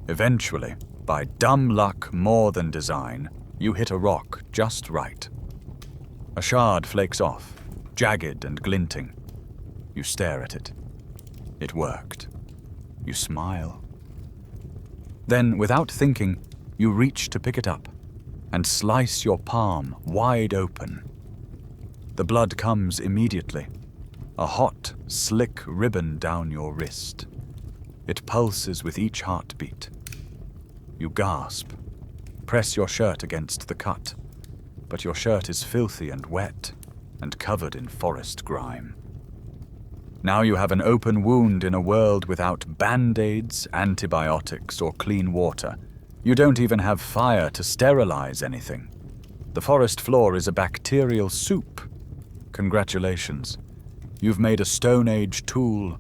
Speaker 1: Eventually, by dumb luck more than design, you hit a rock just right. A shard flakes off, jagged and glinting. You stare at it. It worked. You smile. Then, without thinking, you reach to pick it up and slice your palm wide open. The blood comes immediately, a hot, slick ribbon down your wrist. It pulses with each heartbeat. You gasp, press your shirt against the cut, but your shirt is filthy and wet and covered in forest grime. Now you have an open wound in a world without band-aids, antibiotics, or clean water. You don't even have fire to sterilize anything. The forest floor is a bacterial soup. Congratulations. You've made a Stone Age tool,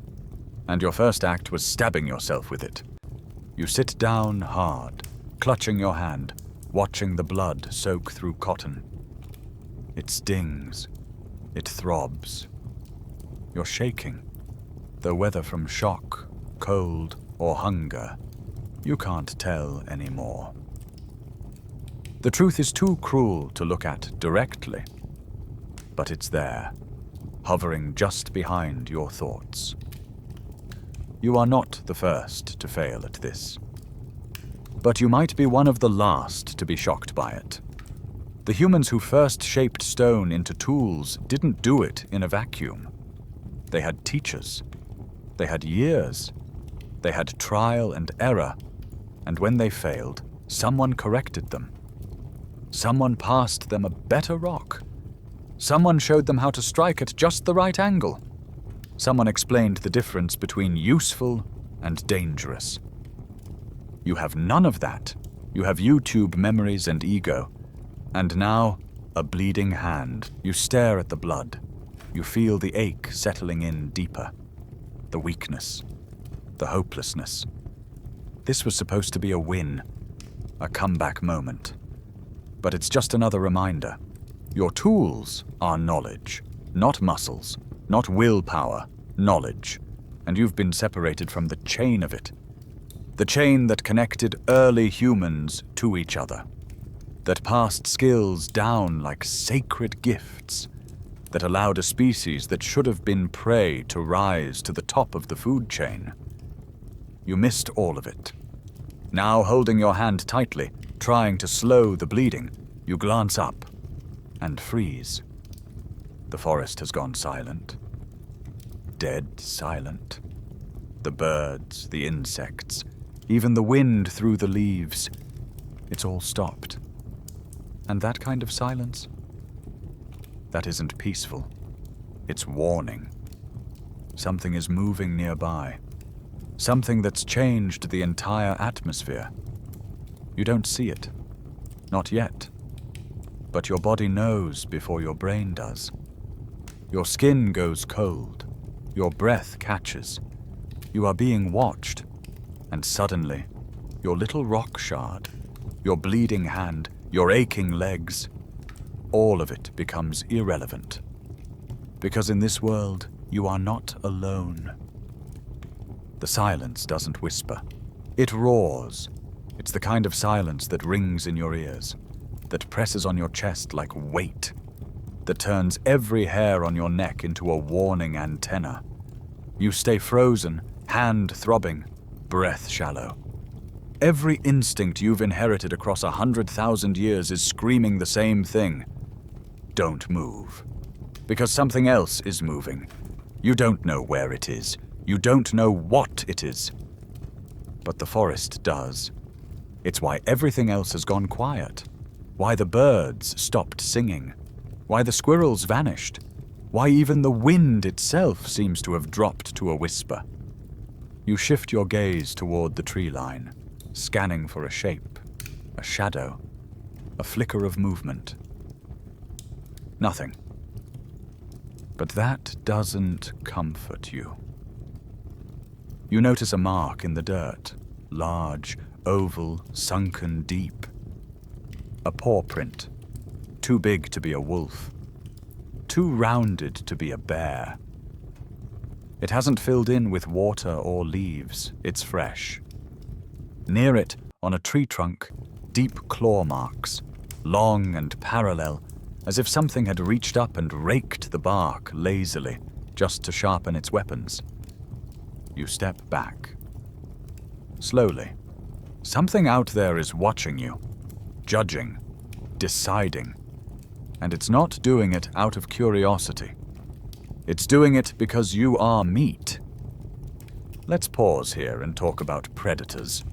Speaker 1: and your first act was stabbing yourself with it. You sit down hard, clutching your hand, watching the blood soak through cotton. It stings. It throbs. You're shaking, though whether from shock, cold, or hunger, you can't tell anymore. The truth is too cruel to look at directly, but it's there, hovering just behind your thoughts. You are not the first to fail at this, but you might be one of the last to be shocked by it. The humans who first shaped stone into tools didn't do it in a vacuum. They had teachers. They had years. They had trial and error, and when they failed, someone corrected them. Someone passed them a better rock. Someone showed them how to strike at just the right angle. Someone explained the difference between useful and dangerous. You have none of that. You have YouTube memories and ego. And now, a bleeding hand. You stare at the blood. You feel the ache settling in deeper. The weakness. The hopelessness. This was supposed to be a win. A comeback moment. But it's just another reminder. Your tools are knowledge, not muscles, not willpower, knowledge. And you've been separated from the chain of it. The chain that connected early humans to each other. That passed skills down like sacred gifts. That allowed a species that should have been prey to rise to the top of the food chain. You missed all of it. Now, holding your hand tightly, trying to slow the bleeding, you glance up and freeze. The forest has gone silent. Dead silent. The birds, the insects, even the wind through the leaves. It's all stopped. And that kind of silence? That isn't peaceful. It's warning. Something is moving nearby. Something that's changed the entire atmosphere. You don't see it. Not yet. But your body knows before your brain does. Your skin goes cold. Your breath catches. You are being watched. And suddenly, your little rock shard, your bleeding hand, your aching legs, all of it becomes irrelevant. Because in this world, you are not alone. The silence doesn't whisper. It roars. It's the kind of silence that rings in your ears, that presses on your chest like weight, that turns every hair on your neck into a warning antenna. You stay frozen, hand throbbing, breath shallow. Every instinct you've inherited across 100,000 years is screaming the same thing. Don't move. Because something else is moving. You don't know where it is. You don't know what it is. But the forest does. It's why everything else has gone quiet. Why the birds stopped singing. Why the squirrels vanished. Why even the wind itself seems to have dropped to a whisper. You shift your gaze toward the tree line, scanning for a shape, a shadow, a flicker of movement. Nothing. But that doesn't comfort you. You notice a mark in the dirt, large, oval, sunken deep. A paw print, too big to be a wolf, too rounded to be a bear. It hasn't filled in with water or leaves, it's fresh. Near it, on a tree trunk, deep claw marks, long and parallel, as if something had reached up and raked the bark lazily, just to sharpen its weapons. You step back. Slowly, Something out there is watching you, judging, deciding, and it's not doing it out of curiosity. It's doing it because you are meat. Let's pause here and talk about predators.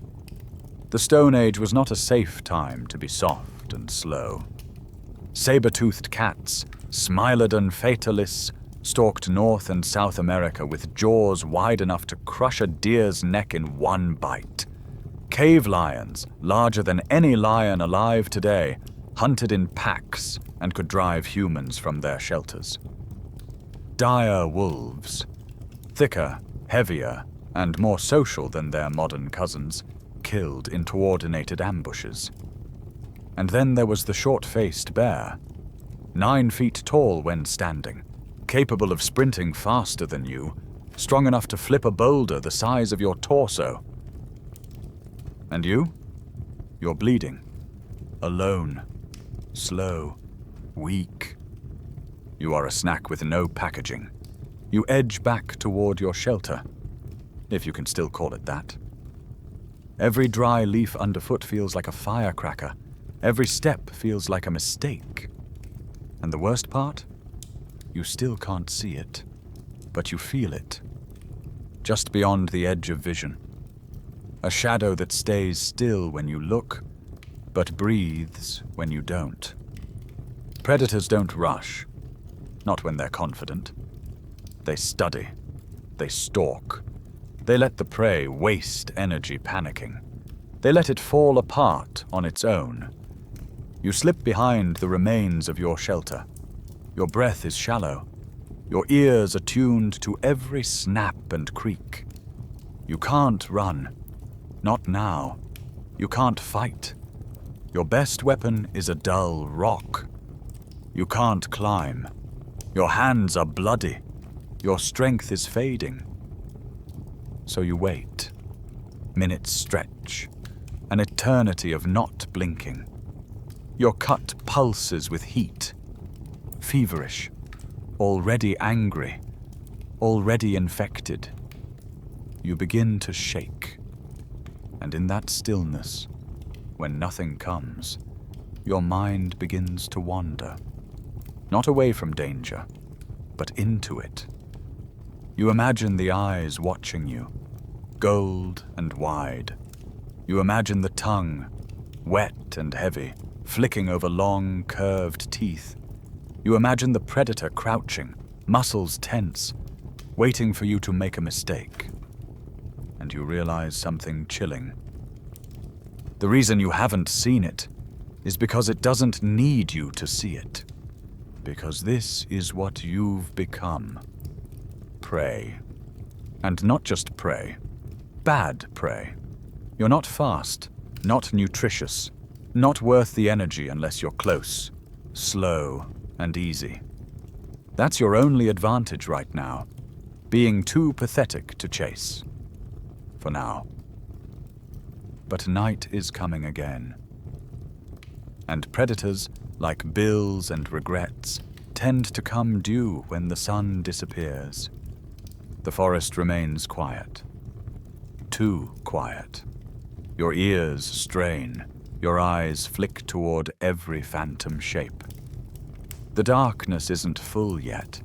Speaker 1: The Stone Age was not a safe time to be soft and slow. Saber-toothed cats, Smilodon fatalis, stalked North and South America with jaws wide enough to crush a deer's neck in one bite. Cave lions, larger than any lion alive today, hunted in packs and could drive humans from their shelters. Dire wolves, thicker, heavier, and more social than their modern cousins, killed in coordinated ambushes. And then there was the short-faced bear, 9 feet tall when standing, capable of sprinting faster than you, strong enough to flip a boulder the size of your torso. And you? You're bleeding, alone, slow, weak. You are a snack with no packaging. You edge back toward your shelter, if you can still call it that. Every dry leaf underfoot feels like a firecracker. Every step feels like a mistake. And the worst part? You still can't see it, but you feel it. Just beyond the edge of vision. A shadow that stays still when you look, but breathes when you don't. Predators don't rush, not when they're confident. They study. They stalk. They let the prey waste energy panicking. They let it fall apart on its own. You slip behind the remains of your shelter. Your breath is shallow. Your ears are tuned to every snap and creak. You can't run. Not now. You can't fight. Your best weapon is a dull rock. You can't climb. Your hands are bloody. Your strength is fading. So you wait. Minutes stretch. An eternity of not blinking. Your cut pulses with heat. Feverish. Already angry. Already infected. You begin to shake. And in that stillness, when nothing comes, your mind begins to wander. Not away from danger, but into it. You imagine the eyes watching you, gold and wide. You imagine the tongue, wet and heavy, flicking over long, curved teeth. You imagine the predator crouching, muscles tense, waiting for you to make a mistake. And you realize something chilling. The reason you haven't seen it is because it doesn't need you to see it. Because this is what you've become. Prey. And not just prey. Bad prey. You're not fast, not nutritious, not worth the energy unless you're close, slow, and easy. That's your only advantage right now, being too pathetic to chase. For now. But night is coming again. And predators, like bills and regrets, tend to come due when the sun disappears. The forest remains quiet. Too quiet. Your ears strain, your eyes flick toward every phantom shape. The darkness isn't full yet,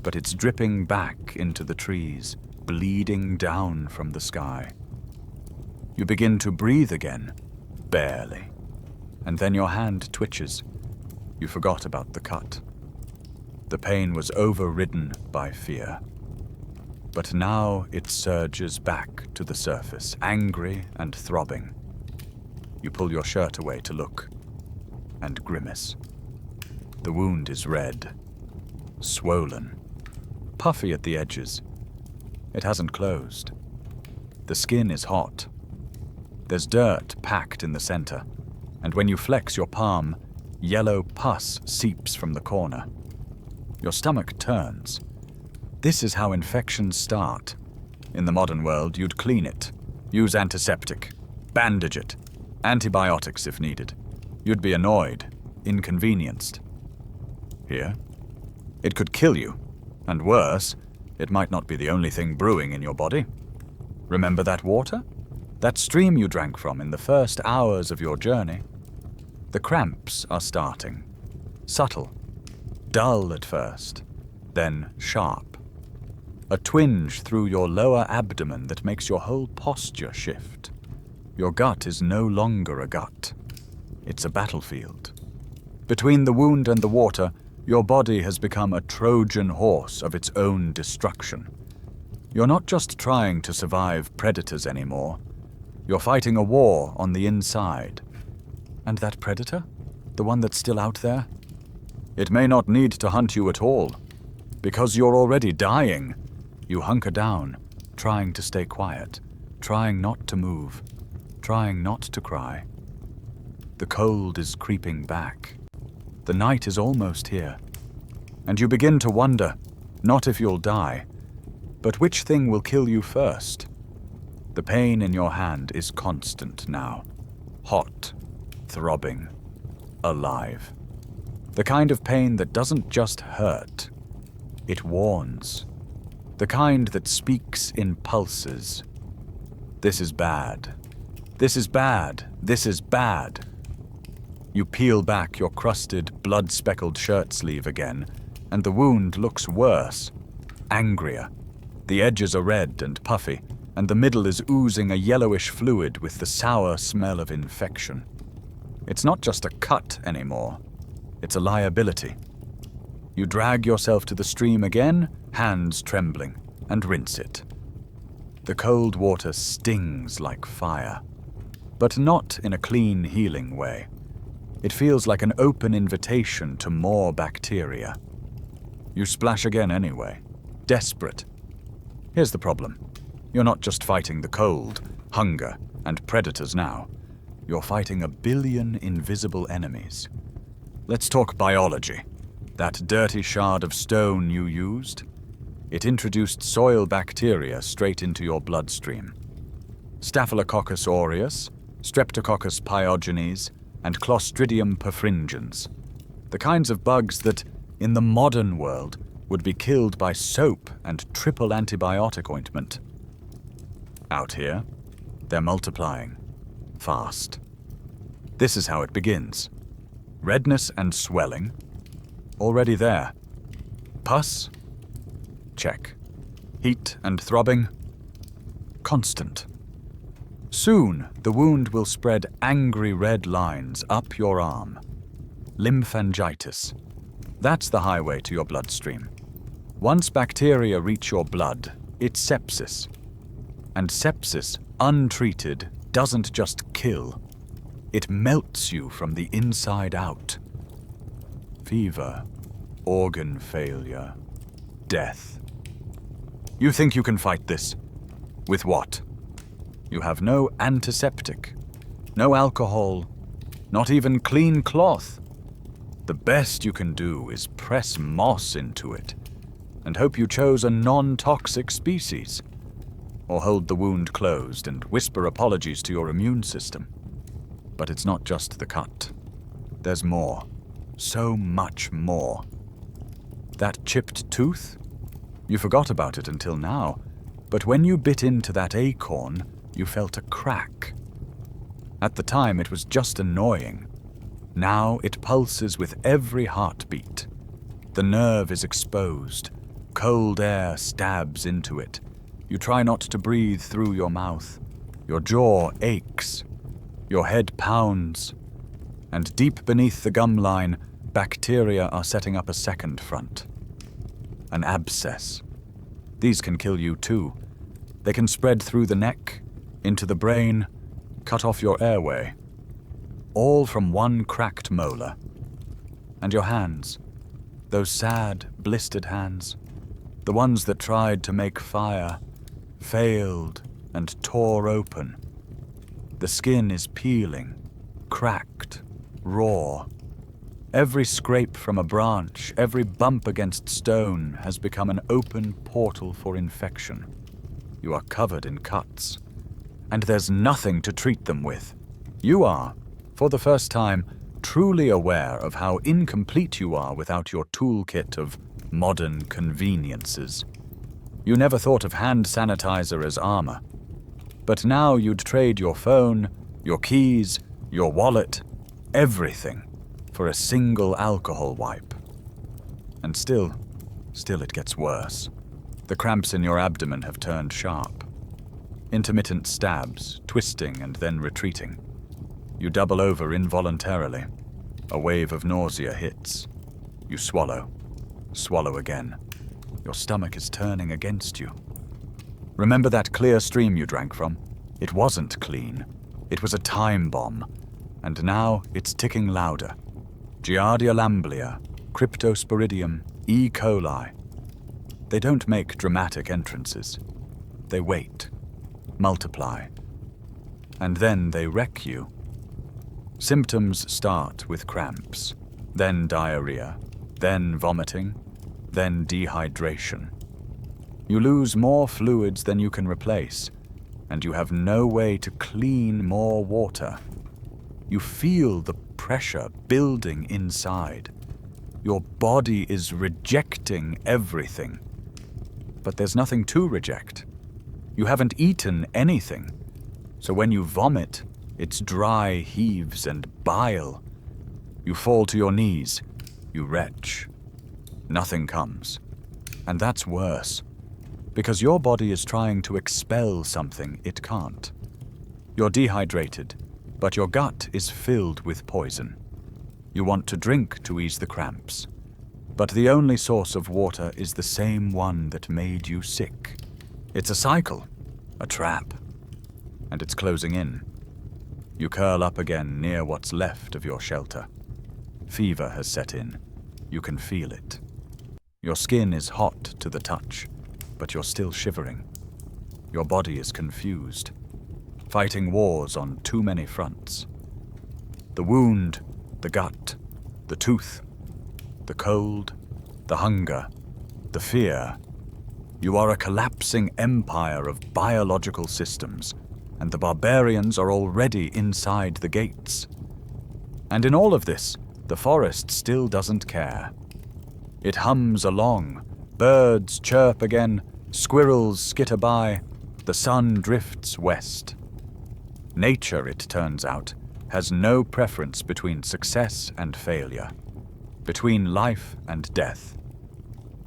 Speaker 1: but it's dripping back into the trees, bleeding down from the sky. You begin to breathe again, barely, and then your hand twitches. You forgot about the cut. The pain was overridden by fear. But now it surges back to the surface, angry and throbbing. You pull your shirt away to look, and grimace. The wound is red, swollen, puffy at the edges. It hasn't closed. The skin is hot. There's dirt packed in the center, and when you flex your palm, yellow pus seeps from the corner. Your stomach turns. This is how infections start. In the modern world, you'd clean it, use antiseptic, bandage it, antibiotics if needed. You'd be annoyed, inconvenienced. Here, it could kill you, and worse, it might not be the only thing brewing in your body. Remember that water? That stream you drank from in the first hours of your journey. The cramps are starting. Subtle. Dull at first. Then sharp. A twinge through your lower abdomen that makes your whole posture shift. Your gut is no longer a gut. It's a battlefield. Between the wound and the water, your body has become a Trojan horse of its own destruction. You're not just trying to survive predators anymore. You're fighting a war on the inside. And that predator? The one that's still out there? It may not need to hunt you at all. Because you're already dying. You hunker down, trying to stay quiet, trying not to move, trying not to cry. The cold is creeping back. The night is almost here. And you begin to wonder, not if you'll die, but which thing will kill you first. The pain in your hand is constant now. Hot, throbbing, alive. The kind of pain that doesn't just hurt. It warns. The kind that speaks in pulses. This is bad. This is bad. This is bad. You peel back your crusted, blood-speckled shirt sleeve again, and the wound looks worse, angrier. The edges are red and puffy, and the middle is oozing a yellowish fluid with the sour smell of infection. It's not just a cut anymore. It's a liability. You drag yourself to the stream again, hands trembling, and rinse it. The cold water stings like fire, but not in a clean, healing way. It feels like an open invitation to more bacteria. You splash again anyway, desperate. Here's the problem. You're not just fighting the cold, hunger, and predators now. You're fighting a billion invisible enemies. Let's talk biology. That dirty shard of stone you used, it introduced soil bacteria straight into your bloodstream. Staphylococcus aureus, Streptococcus pyogenes, and Clostridium perfringens. The kinds of bugs that, in the modern world, would be killed by soap and triple antibiotic ointment. Out here, they're multiplying. Fast. This is how it begins. Redness and swelling. Already there. Pus? Check. Heat and throbbing? Constant. Soon, the wound will spread angry red lines up your arm. Lymphangitis. That's the highway to your bloodstream. Once bacteria reach your blood, it's sepsis. And sepsis, untreated, doesn't just kill. It melts you from the inside out. Fever, organ failure, death. You think you can fight this? With what? You have no antiseptic, no alcohol, not even clean cloth. The best you can do is press moss into it and hope you chose a non-toxic species, or hold the wound closed and whisper apologies to your immune system. But it's not just the cut. There's more. So much more. That chipped tooth? You forgot about it until now, but when you bit into that acorn, you felt a crack. At the time, it was just annoying. Now it pulses with every heartbeat. The nerve is exposed. Cold air stabs into it. You try not to breathe through your mouth. Your jaw aches. Your head pounds. And deep beneath the gum line, bacteria are setting up a second front. An abscess. These can kill you too. They can spread through the neck, into the brain, cut off your airway. All from one cracked molar. And your hands. Those sad, blistered hands. The ones that tried to make fire, failed, and tore open. The skin is peeling, cracked, raw. Every scrape from a branch, every bump against stone has become an open portal for infection. You are covered in cuts, and there's nothing to treat them with. You are, for the first time, truly aware of how incomplete you are without your toolkit of modern conveniences. You never thought of hand sanitizer as armor. But now you'd trade your phone, your keys, your wallet, everything for a single alcohol wipe. And still it gets worse. The cramps in your abdomen have turned sharp. Intermittent stabs, twisting and then retreating. You double over involuntarily. A wave of nausea hits. You swallow again. Your stomach is turning against you. Remember that clear stream you drank from? It wasn't clean. It was a time bomb. And now it's ticking louder. Giardia lamblia, Cryptosporidium, E. coli. They don't make dramatic entrances. They wait, multiply, and then they wreck you. Symptoms start with cramps, then diarrhea, then vomiting, then dehydration. You lose more fluids than you can replace, and you have no way to clean more water. You feel the pressure building inside. Your body is rejecting everything. But there's nothing to reject. You haven't eaten anything, so when you vomit, it's dry heaves and bile. You fall to your knees. You retch. Nothing comes. And that's worse, because your body is trying to expel something it can't. You're dehydrated, but your gut is filled with poison. You want to drink to ease the cramps, but the only source of water is the same one that made you sick. It's a cycle, a trap, and it's closing in. You curl up again near what's left of your shelter. Fever has set in. You can feel it. Your skin is hot to the touch, but you're still shivering. Your body is confused, fighting wars on too many fronts. The wound, the gut, the tooth, the cold, the hunger, the fear. You are a collapsing empire of biological systems, and the barbarians are already inside the gates. And in all of this, the forest still doesn't care. It hums along, birds chirp again, squirrels skitter by, the sun drifts west. Nature, it turns out, has no preference between success and failure, between life and death.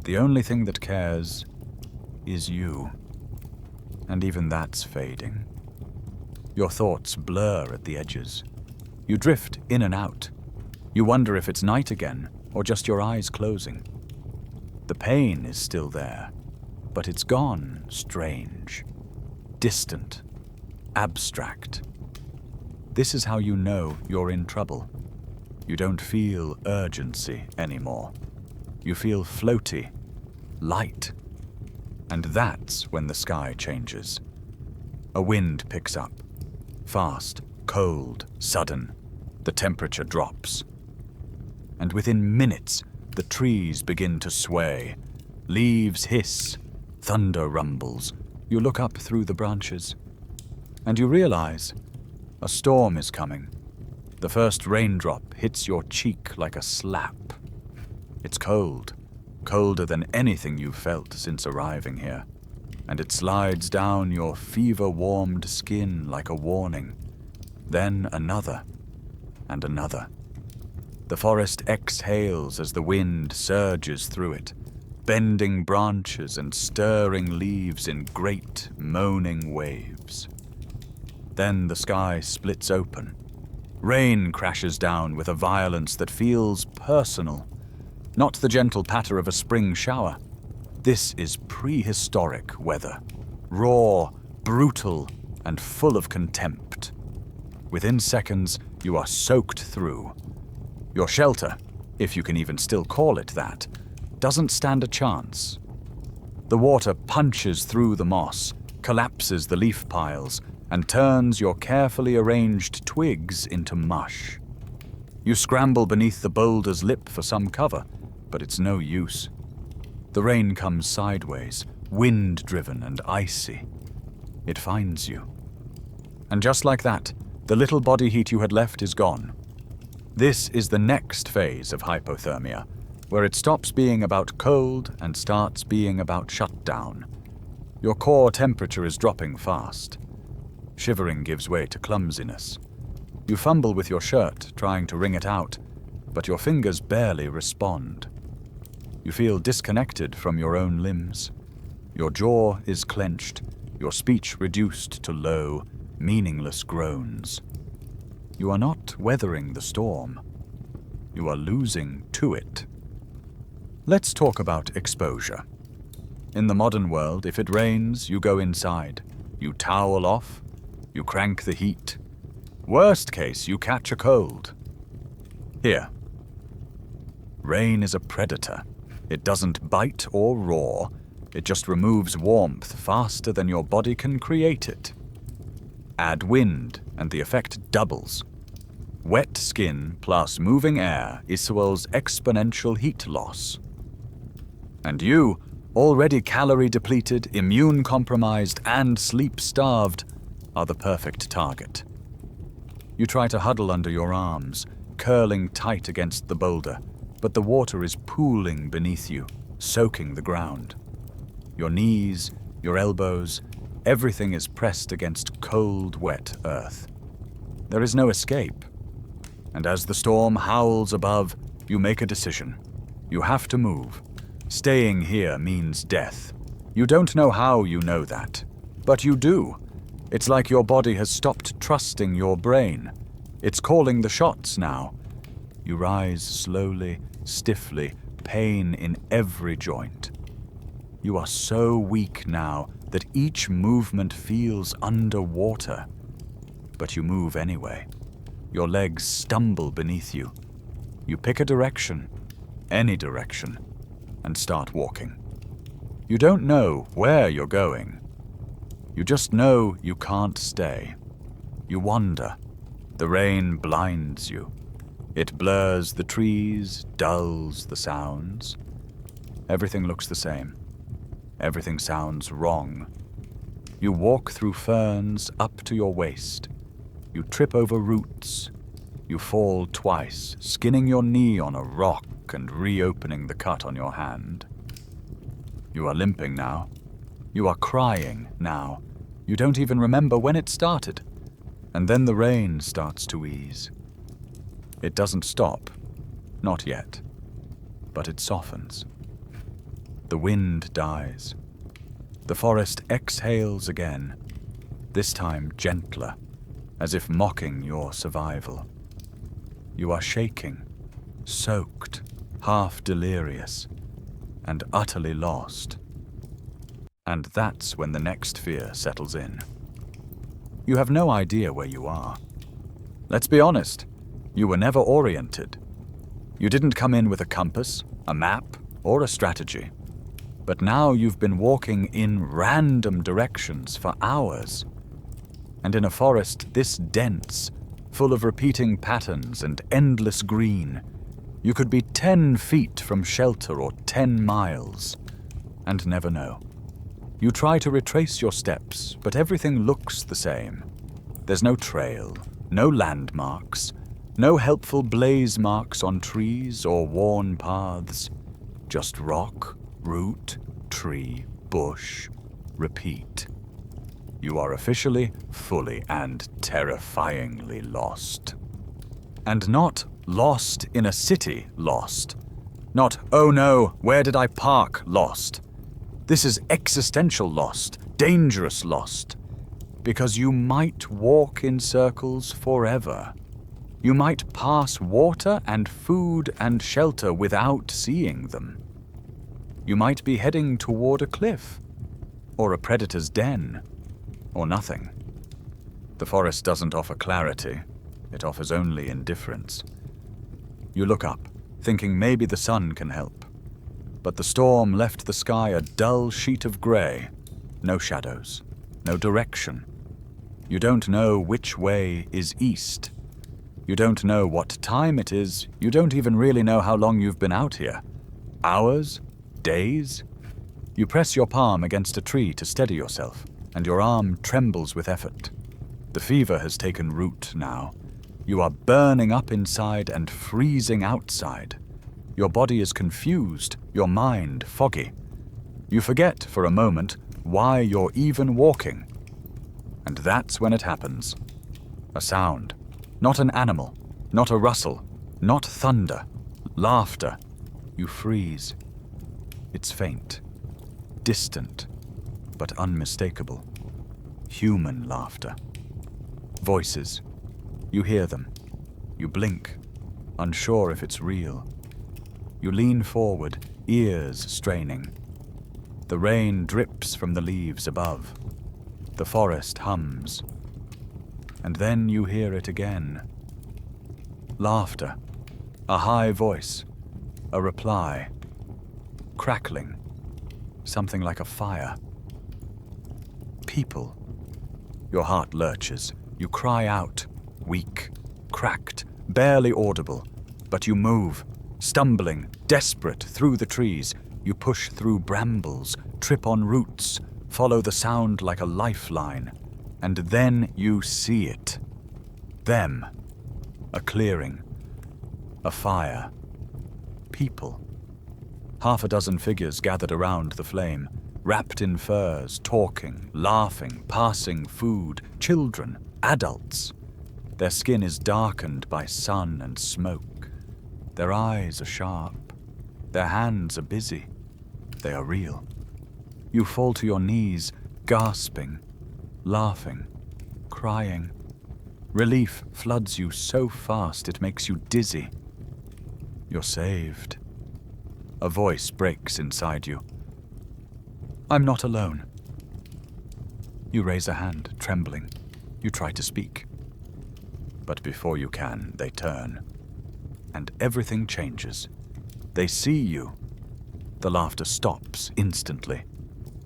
Speaker 1: The only thing that cares is you. And even that's fading. Your thoughts blur at the edges. You drift in and out. You wonder if it's night again, or just your eyes closing. The pain is still there, but it's gone strange, distant, abstract. This is how you know you're in trouble. You don't feel urgency anymore. You feel floaty, light. And that's when the sky changes. A wind picks up. Fast, cold, sudden. The temperature drops. And within minutes, the trees begin to sway. Leaves hiss. Thunder rumbles. You look up through the branches. And you realize a storm is coming. The first raindrop hits your cheek like a slap. It's cold. Colder than anything you've felt since arriving here. And it slides down your fever-warmed skin like a warning. Then another. And another. The forest exhales as the wind surges through it, bending branches and stirring leaves in great, moaning waves. Then the sky splits open. Rain crashes down with a violence that feels personal, not the gentle patter of a spring shower. This is prehistoric weather, raw, brutal, and full of contempt. Within seconds, you are soaked through. Your shelter, if you can even still call it that, doesn't stand a chance. The water punches through the moss, collapses the leaf piles, and turns your carefully arranged twigs into mush. You scramble beneath the boulder's lip for some cover, but it's no use. The rain comes sideways, wind-driven and icy. It finds you. And just like that, the little body heat you had left is gone. This is the next phase of hypothermia, where it stops being about cold and starts being about shutdown. Your core temperature is dropping fast. Shivering gives way to clumsiness. You fumble with your shirt, trying to wring it out, but your fingers barely respond. You feel disconnected from your own limbs. Your jaw is clenched, your speech reduced to low, meaningless groans. You are not weathering the storm. You are losing to it. Let's talk about exposure. In the modern world, if it rains, you go inside. You towel off. You crank the heat. Worst case, you catch a cold. Here. Rain is a predator. It doesn't bite or roar. It just removes warmth faster than your body can create it. Add wind, and the effect doubles. Wet skin plus moving air equals exponential heat loss. And you, already calorie-depleted, immune-compromised, and sleep-starved, are the perfect target. You try to huddle under your arms, curling tight against the boulder, but the water is pooling beneath you, soaking the ground. Your knees, your elbows, everything is pressed against cold, wet earth. There is no escape. And as the storm howls above, you make a decision. You have to move. Staying here means death. You don't know how you know that, but you do. It's like your body has stopped trusting your brain. It's calling the shots now. You rise slowly, stiffly, pain in every joint. You are so weak now that each movement feels underwater. But you move anyway. Your legs stumble beneath you. You pick a direction, any direction, and start walking. You don't know where you're going. You just know you can't stay. You wander. The rain blinds you. It blurs the trees, dulls the sounds. Everything looks the same. Everything sounds wrong. You walk through ferns up to your waist. You trip over roots. You fall twice, skinning your knee on a rock and reopening the cut on your hand. You are limping now. You are crying now. You don't even remember when it started. And then the rain starts to ease. It doesn't stop. Not yet. But it softens. The wind dies. The forest exhales again, this time gentler, as if mocking your survival. You are shaking, soaked, half delirious, and utterly lost. And that's when the next fear settles in. You have no idea where you are. Let's be honest, you were never oriented. You didn't come in with a compass, a map, or a strategy. But now you've been walking in random directions for hours. And in a forest this dense, full of repeating patterns and endless green, you could be 10 feet from shelter or 10 miles, and never know. You try to retrace your steps, but everything looks the same. There's no trail, no landmarks, no helpful blaze marks on trees or worn paths. Just rock, root, tree, bush, repeat. You are officially, fully, and terrifyingly lost. And not lost in a city lost. Not, oh no, where did I park lost. This is existential lost, dangerous lost. Because you might walk in circles forever. You might pass water and food and shelter without seeing them. You might be heading toward a cliff, or a predator's den, or nothing. The forest doesn't offer clarity, it offers only indifference. You look up, thinking maybe the sun can help. But the storm left the sky a dull sheet of grey, no shadows, no direction. You don't know which way is east. You don't know what time it is. You don't even really know how long you've been out here. Hours? Days? You press your palm against a tree to steady yourself, and your arm trembles with effort. The fever has taken root now. You are burning up inside and freezing outside. Your body is confused, your mind foggy. You forget for a moment why you're even walking. And that's when it happens. A sound. Not an animal. Not a rustle. Not thunder. Laughter. You freeze. It's faint. Distant. But unmistakable. Human laughter. Voices. You hear them. You blink, unsure if it's real. You lean forward, ears straining. The rain drips from the leaves above. The forest hums. And then you hear it again. Laughter. A high voice. A reply. Crackling. Something like a fire. People. Your heart lurches. You cry out, weak, cracked, barely audible, but you move, stumbling, desperate, through the trees. You push through brambles, trip on roots, follow the sound like a lifeline, and then you see it. Them. A clearing. A fire. People. Half a dozen figures gathered around the flame, wrapped in furs, talking, laughing, passing food, children, adults. Their skin is darkened by sun and smoke. Their eyes are sharp. Their hands are busy. They are real. You fall to your knees, gasping, laughing, crying. Relief floods you so fast it makes you dizzy. You're saved. A voice breaks inside you. I'm not alone. You raise a hand, trembling. You try to speak. But before you can, they turn. And everything changes. They see you. The laughter stops instantly.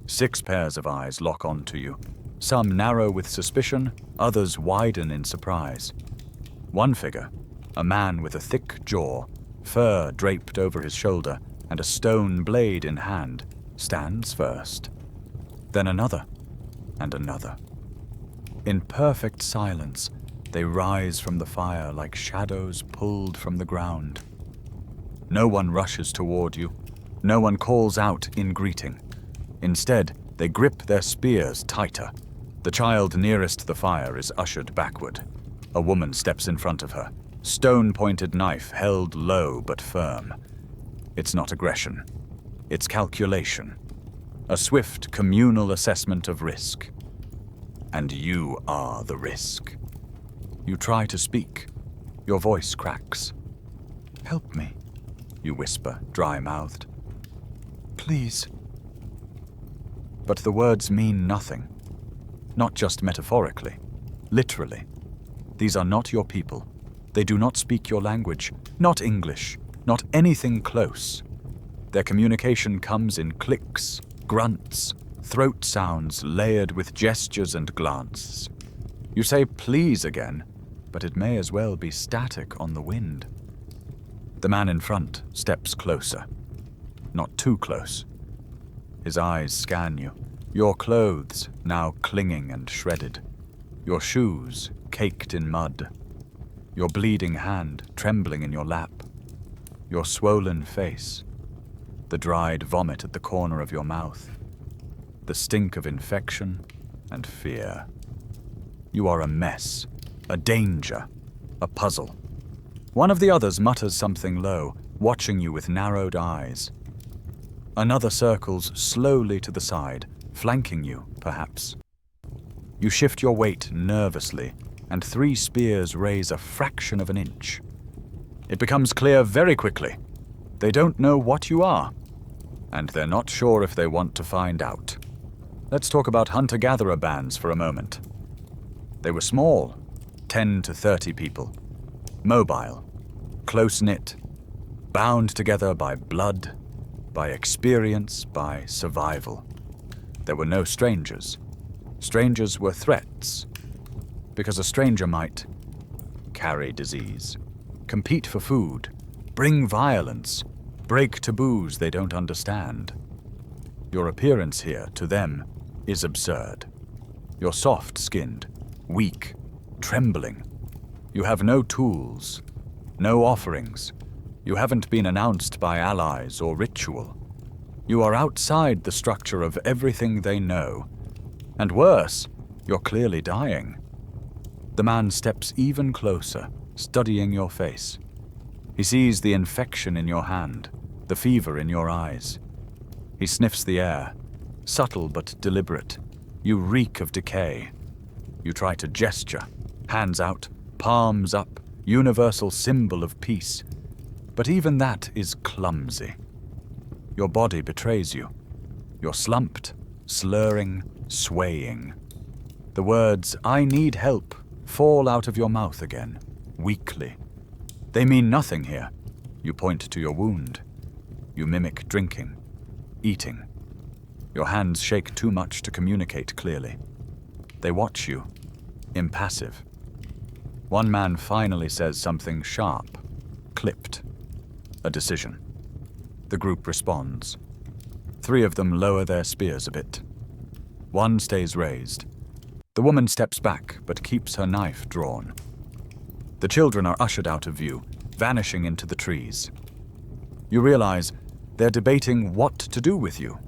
Speaker 1: 6 pairs of eyes lock onto you. Some narrow with suspicion, others widen in surprise. One figure, a man with a thick jaw, fur draped over his shoulder, and a stone blade in hand, stands first. Then another, and another. In perfect silence, they rise from the fire like shadows pulled from the ground. No one rushes toward you. No one calls out in greeting. Instead, they grip their spears tighter. The child nearest the fire is ushered backward. A woman steps in front of her, stone-pointed knife held low but firm. It's not aggression. It's calculation. A swift communal assessment of risk. And you are the risk. You try to speak. Your voice cracks. Help me, you whisper, dry-mouthed. Please. But the words mean nothing. Not just metaphorically, literally. These are not your people. They do not speak your language, not English, not anything close. Their communication comes in clicks, grunts, throat sounds layered with gestures and glance. You say please again, but it may as well be static on the wind. The man in front steps closer. Not too close. His eyes scan you. Your clothes now clinging and shredded. Your shoes caked in mud. Your bleeding hand trembling in your lap. Your swollen face. The dried vomit at the corner of your mouth. The stink of infection and fear. You are a mess, a danger, a puzzle. One of the others mutters something low, watching you with narrowed eyes. Another circles slowly to the side, flanking you, perhaps. You shift your weight nervously, and 3 spears raise a fraction of an inch. It becomes clear very quickly. They don't know what you are, and they're not sure if they want to find out. Let's talk about hunter-gatherer bands for a moment. They were small, 10 to 30 people. Mobile, close-knit, bound together by blood, by experience, by survival. There were no strangers. Strangers were threats, because a stranger might carry disease, compete for food, bring violence, break taboos they don't understand. Your appearance here, to them, is absurd. You're soft-skinned, weak, trembling. You have no tools, no offerings. You haven't been announced by allies or ritual. You are outside the structure of everything they know. And worse, You're clearly dying. The man steps even closer, studying your face. He sees the infection in your hand, the fever in your eyes. He sniffs the air, subtle but deliberate. You reek of decay. You try to gesture, hands out, palms up, universal symbol of peace. But even that is clumsy. Your body betrays you. You're slumped, slurring, swaying. The words, "I need help," fall out of your mouth again, weakly. They mean nothing here. You point to your wound. You mimic drinking, eating. Your hands shake too much to communicate clearly. They watch you, impassive. One man finally says something sharp, clipped. A decision. The group responds. 3 of them lower their spears a bit. 1 stays raised. The woman steps back, but keeps her knife drawn. The children are ushered out of view, vanishing into the trees. You realize they're debating what to do with you.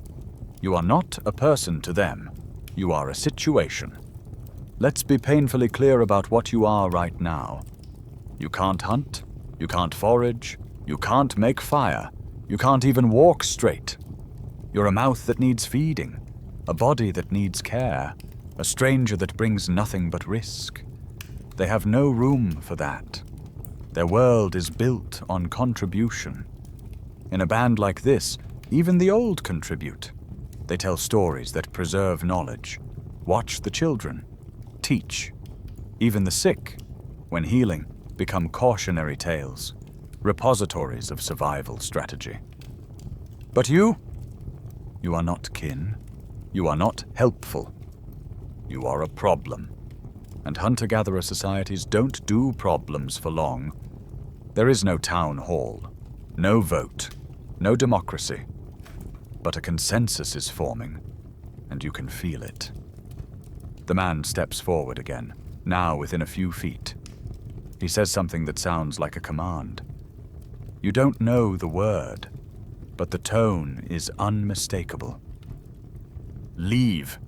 Speaker 1: You are not a person to them. You are a situation. Let's be painfully clear about what you are right now. You can't hunt. You can't forage. You can't make fire. You can't even walk straight. You're a mouth that needs feeding, a body that needs care, a stranger that brings nothing but risk. They have no room for that. Their world is built on contribution. In a band like this, even the old contribute. They tell stories that preserve knowledge, watch the children, teach. Even the sick, when healing, become cautionary tales, repositories of survival strategy. But you are not kin. You are not helpful. You are a problem. And hunter-gatherer societies don't do problems for long. There is no town hall, no vote, no democracy. But a consensus is forming, and you can feel it. The man steps forward again, now within a few feet. He says something that sounds like a command. You don't know the word, but the tone is unmistakable. Leave,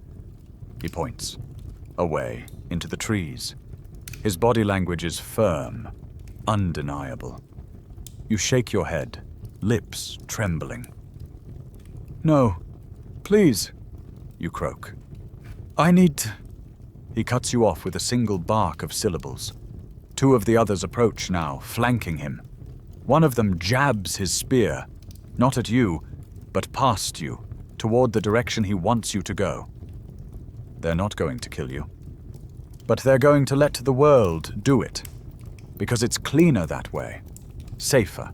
Speaker 1: he points, away, into the trees. His body language is firm, undeniable. You shake your head, lips trembling. No, please, you croak. I need to... He cuts you off with a single bark of syllables. 2 of the others approach now, flanking him. One of them jabs his spear, not at you, but past you, toward the direction he wants you to go. They're not going to kill you. But they're going to let the world do it. Because it's cleaner that way. Safer.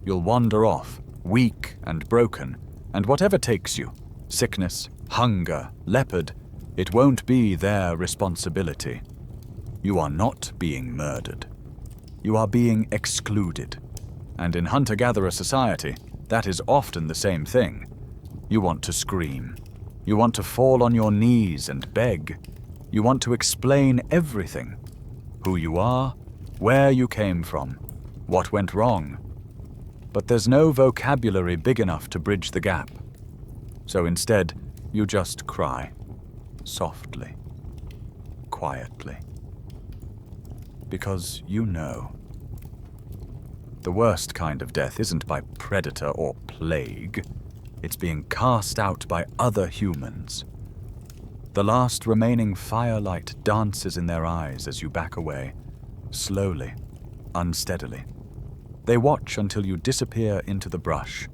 Speaker 1: You'll wander off, weak and broken, and whatever takes you, sickness, hunger, leopard, it won't be their responsibility. You are not being murdered. You are being excluded. And in hunter-gatherer society, that is often the same thing. You want to scream. You want to fall on your knees and beg. You want to explain everything. Who you are, where you came from, what went wrong. But there's no vocabulary big enough to bridge the gap. So instead, you just cry. Softly. Quietly. Because you know. The worst kind of death isn't by predator or plague. It's being cast out by other humans. The last remaining firelight dances in their eyes as you back away, slowly, unsteadily. They watch until you disappear into the brush,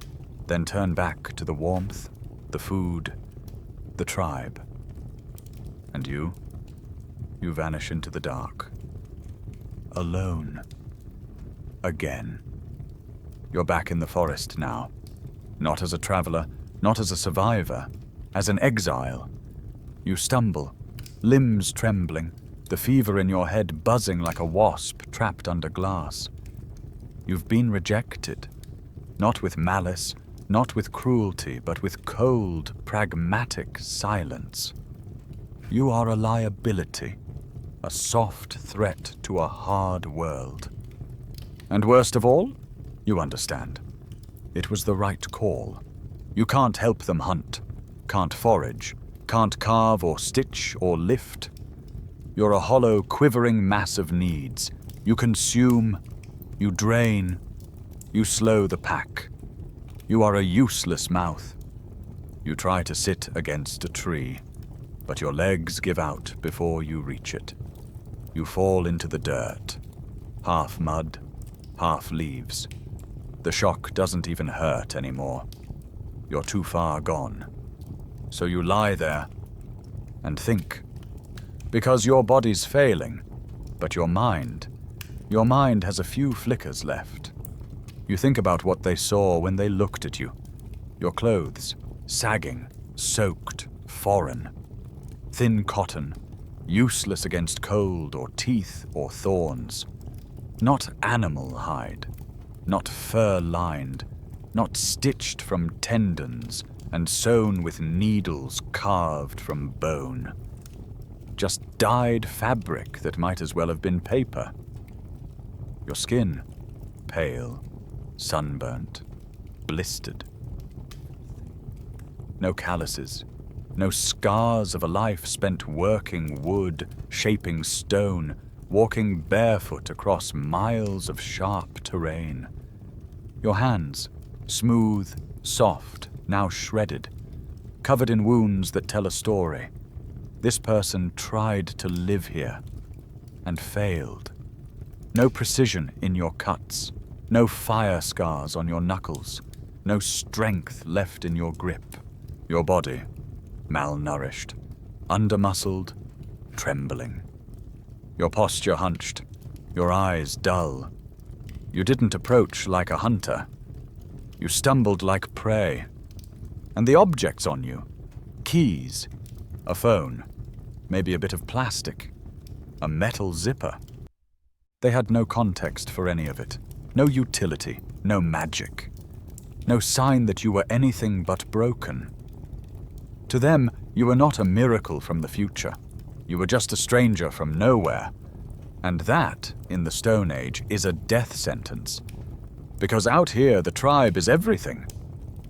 Speaker 1: then turn back to the warmth, the food, the tribe. And you vanish into the dark. Alone. Again. You're back in the forest now. Not as a traveler, not as a survivor, as an exile. You stumble, limbs trembling, the fever in your head buzzing like a wasp trapped under glass. You've been rejected, not with malice, not with cruelty, but with cold, pragmatic silence. You are a liability, a soft threat to a hard world. And worst of all, you understand. It was the right call. You can't help them hunt, can't forage, can't carve or stitch or lift. You're a hollow, quivering mass of needs. You consume, you drain, you slow the pack. You are a useless mouth. You try to sit against a tree, but your legs give out before you reach it. You fall into the dirt, half mud, half leaves. The shock doesn't even hurt anymore. You're too far gone. So you lie there and think. Because your body's failing, but your mind has a few flickers left. You think about what they saw when they looked at you. Your clothes, sagging, soaked, foreign. Thin cotton, useless against cold or teeth or thorns. Not animal hide, not fur-lined, not stitched from tendons and sewn with needles carved from bone. Just dyed fabric that might as well have been paper. Your skin, pale, sunburnt, blistered. No calluses, no scars of a life spent working wood, shaping stone, walking barefoot across miles of sharp terrain. Your hands, smooth, soft, now shredded, covered in wounds that tell a story. This person tried to live here and failed. No precision in your cuts, no fire scars on your knuckles, no strength left in your grip. Your body, malnourished, undermuscled, trembling. Your posture hunched, your eyes dull. You didn't approach like a hunter. You stumbled like prey. And the objects on you, keys, a phone, maybe a bit of plastic, a metal zipper. They had no context for any of it, no utility, no magic, no sign that you were anything but broken. To them, you were not a miracle from the future. You were just a stranger from nowhere. And that, in the Stone Age, is a death sentence. Because out here, the tribe is everything.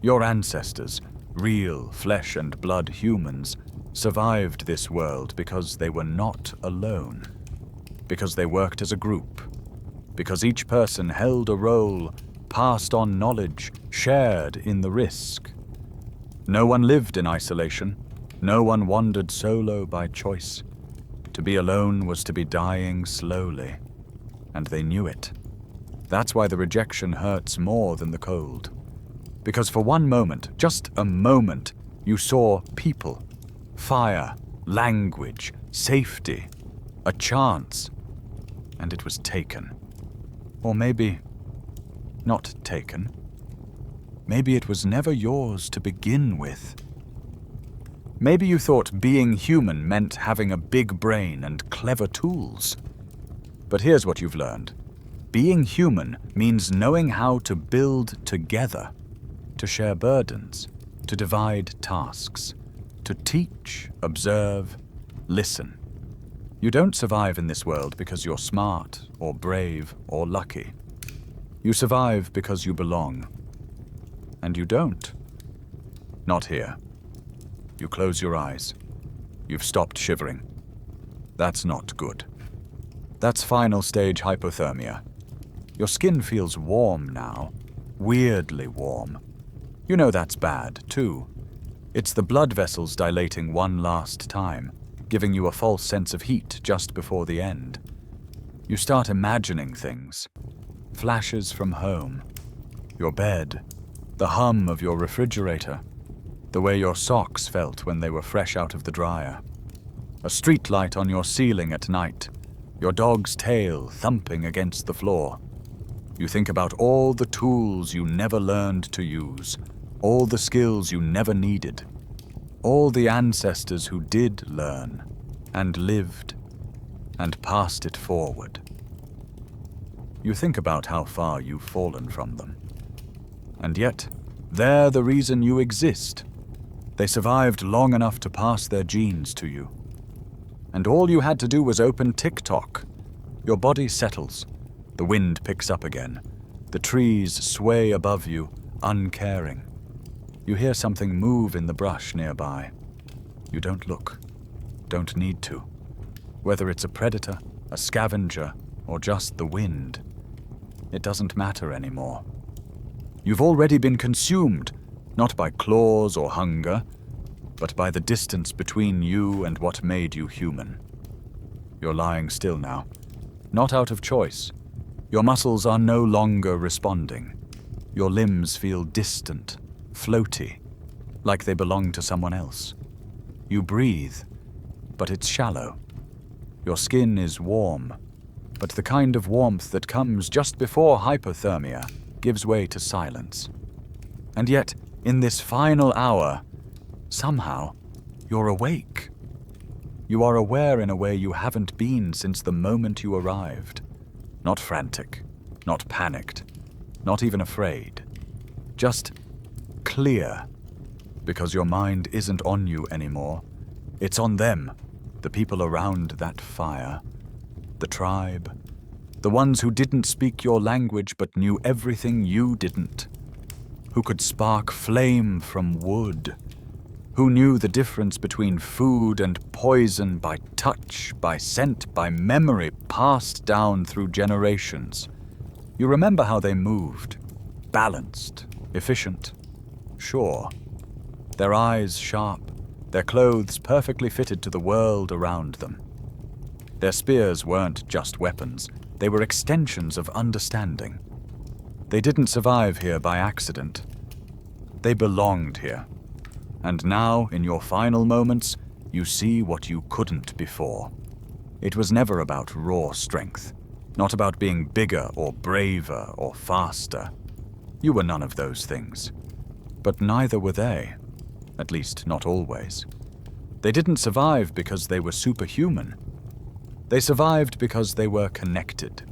Speaker 1: Your ancestors, real flesh and blood humans, survived this world because they were not alone. Because they worked as a group. Because each person held a role, passed on knowledge, shared in the risk. No one lived in isolation. No one wandered solo by choice. To be alone was to be dying slowly. And they knew it. That's why the rejection hurts more than the cold. Because for one moment, just a moment, you saw people, fire, language, safety, a chance, and it was taken. Or maybe not taken. Maybe it was never yours to begin with. Maybe you thought being human meant having a big brain and clever tools. But here's what you've learned. Being human means knowing how to build together, to share burdens, to divide tasks, to teach, observe, listen. You don't survive in this world because you're smart or brave or lucky. You survive because you belong. And you don't. Not here. You close your eyes. You've stopped shivering. That's not good. That's final stage hypothermia. Your skin feels warm now, weirdly warm. You know that's bad, too. It's the blood vessels dilating one last time, giving you a false sense of heat just before the end. You start imagining things. Flashes from home. Your bed. The hum of your refrigerator. The way your socks felt when they were fresh out of the dryer. A street light on your ceiling at night. Your dog's tail thumping against the floor. You think about all the tools you never learned to use, all the skills you never needed, all the ancestors who did learn, and lived, and passed it forward. You think about how far you've fallen from them. And yet, they're the reason you exist. They survived long enough to pass their genes to you. And all you had to do was open TikTok. Your body settles. The wind picks up again. The trees sway above you, uncaring. You hear something move in the brush nearby. You don't look. Don't need to. Whether it's a predator, a scavenger, or just the wind, it doesn't matter anymore. You've already been consumed, not by claws or hunger, but by the distance between you and what made you human. You're lying still now, not out of choice. Your muscles are no longer responding. Your limbs feel distant, floaty, like they belong to someone else. You breathe, but it's shallow. Your skin is warm, but the kind of warmth that comes just before hypothermia gives way to silence. And yet, in this final hour, somehow, you're awake. You are aware in a way you haven't been since the moment you arrived. Not frantic, not panicked, not even afraid. Just clear, because your mind isn't on you anymore. It's on them, the people around that fire, the tribe, the ones who didn't speak your language but knew everything you didn't, who could spark flame from wood, who knew the difference between food and poison by touch, by scent, by memory passed down through generations. You remember how they moved, balanced, efficient, sure, their eyes sharp, their clothes perfectly fitted to the world around them. Their spears weren't just weapons, they were extensions of understanding. They didn't survive here by accident. They belonged here. And now, in your final moments, you see what you couldn't before. It was never about raw strength, not about being bigger or braver or faster. You were none of those things. But neither were they. At least, not always. They didn't survive because they were superhuman. They survived because they were connected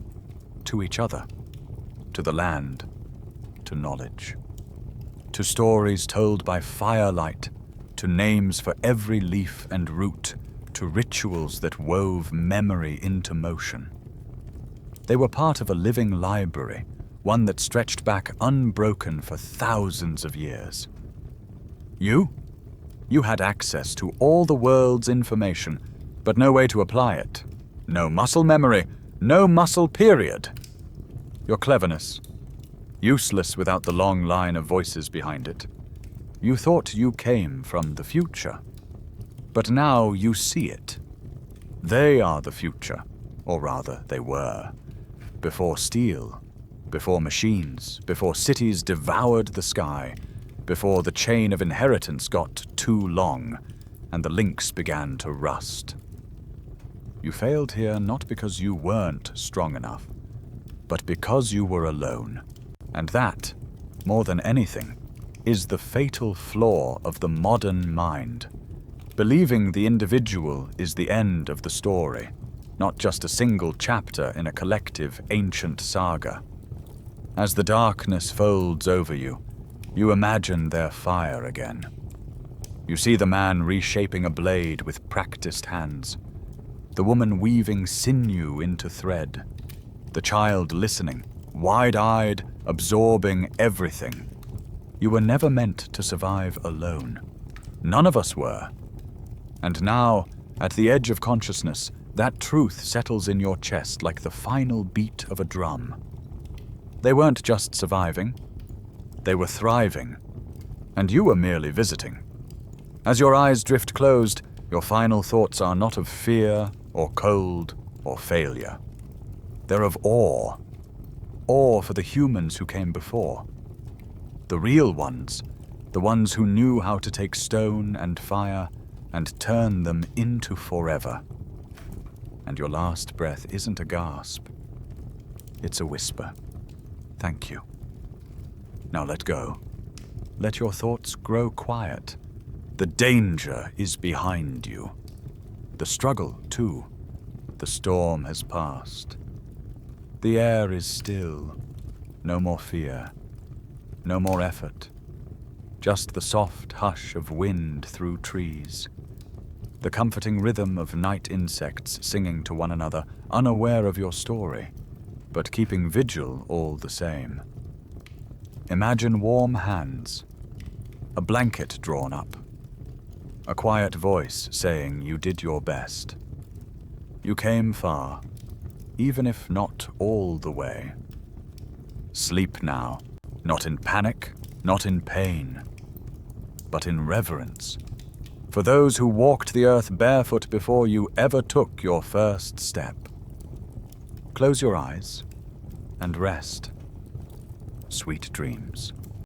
Speaker 1: to each other, to the land, to knowledge, to stories told by firelight, to names for every leaf and root, to rituals that wove memory into motion. They were part of a living library, one that stretched back unbroken for thousands of years. You had access to all the world's information, but no way to apply it. No muscle memory, no muscle period. Your cleverness, useless without the long line of voices behind it. You thought you came from the future, but now you see it. They are the future, or rather they were. Before steel, before machines, before cities devoured the sky, before the chain of inheritance got too long and the links began to rust. You failed here not because you weren't strong enough, but because you were alone. And that, more than anything, is the fatal flaw of the modern mind. Believing the individual is the end of the story, not just a single chapter in a collective ancient saga. As the darkness folds over you, you imagine their fire again. You see the man reshaping a blade with practiced hands, the woman weaving sinew into thread, the child listening, wide-eyed, absorbing everything. You were never meant to survive alone. None of us were. And now, at the edge of consciousness, that truth settles in your chest like the final beat of a drum. They weren't just surviving. They were thriving, and you were merely visiting. As your eyes drift closed, your final thoughts are not of fear or cold or failure. They're of awe. Awe for the humans who came before. The real ones, the ones who knew how to take stone and fire and turn them into forever. And your last breath isn't a gasp. It's a whisper. Thank you. Now let go. Let your thoughts grow quiet. The danger is behind you. The struggle, too. The storm has passed. The air is still. No more fear. No more effort. Just the soft hush of wind through trees. The comforting rhythm of night insects singing to one another, unaware of your story, but keeping vigil all the same. Imagine warm hands, a blanket drawn up, a quiet voice saying you did your best. You came far, even if not all the way. Sleep now, not in panic, not in pain, but in reverence for those who walked the earth barefoot before you ever took your first step. Close your eyes and rest. Sweet dreams.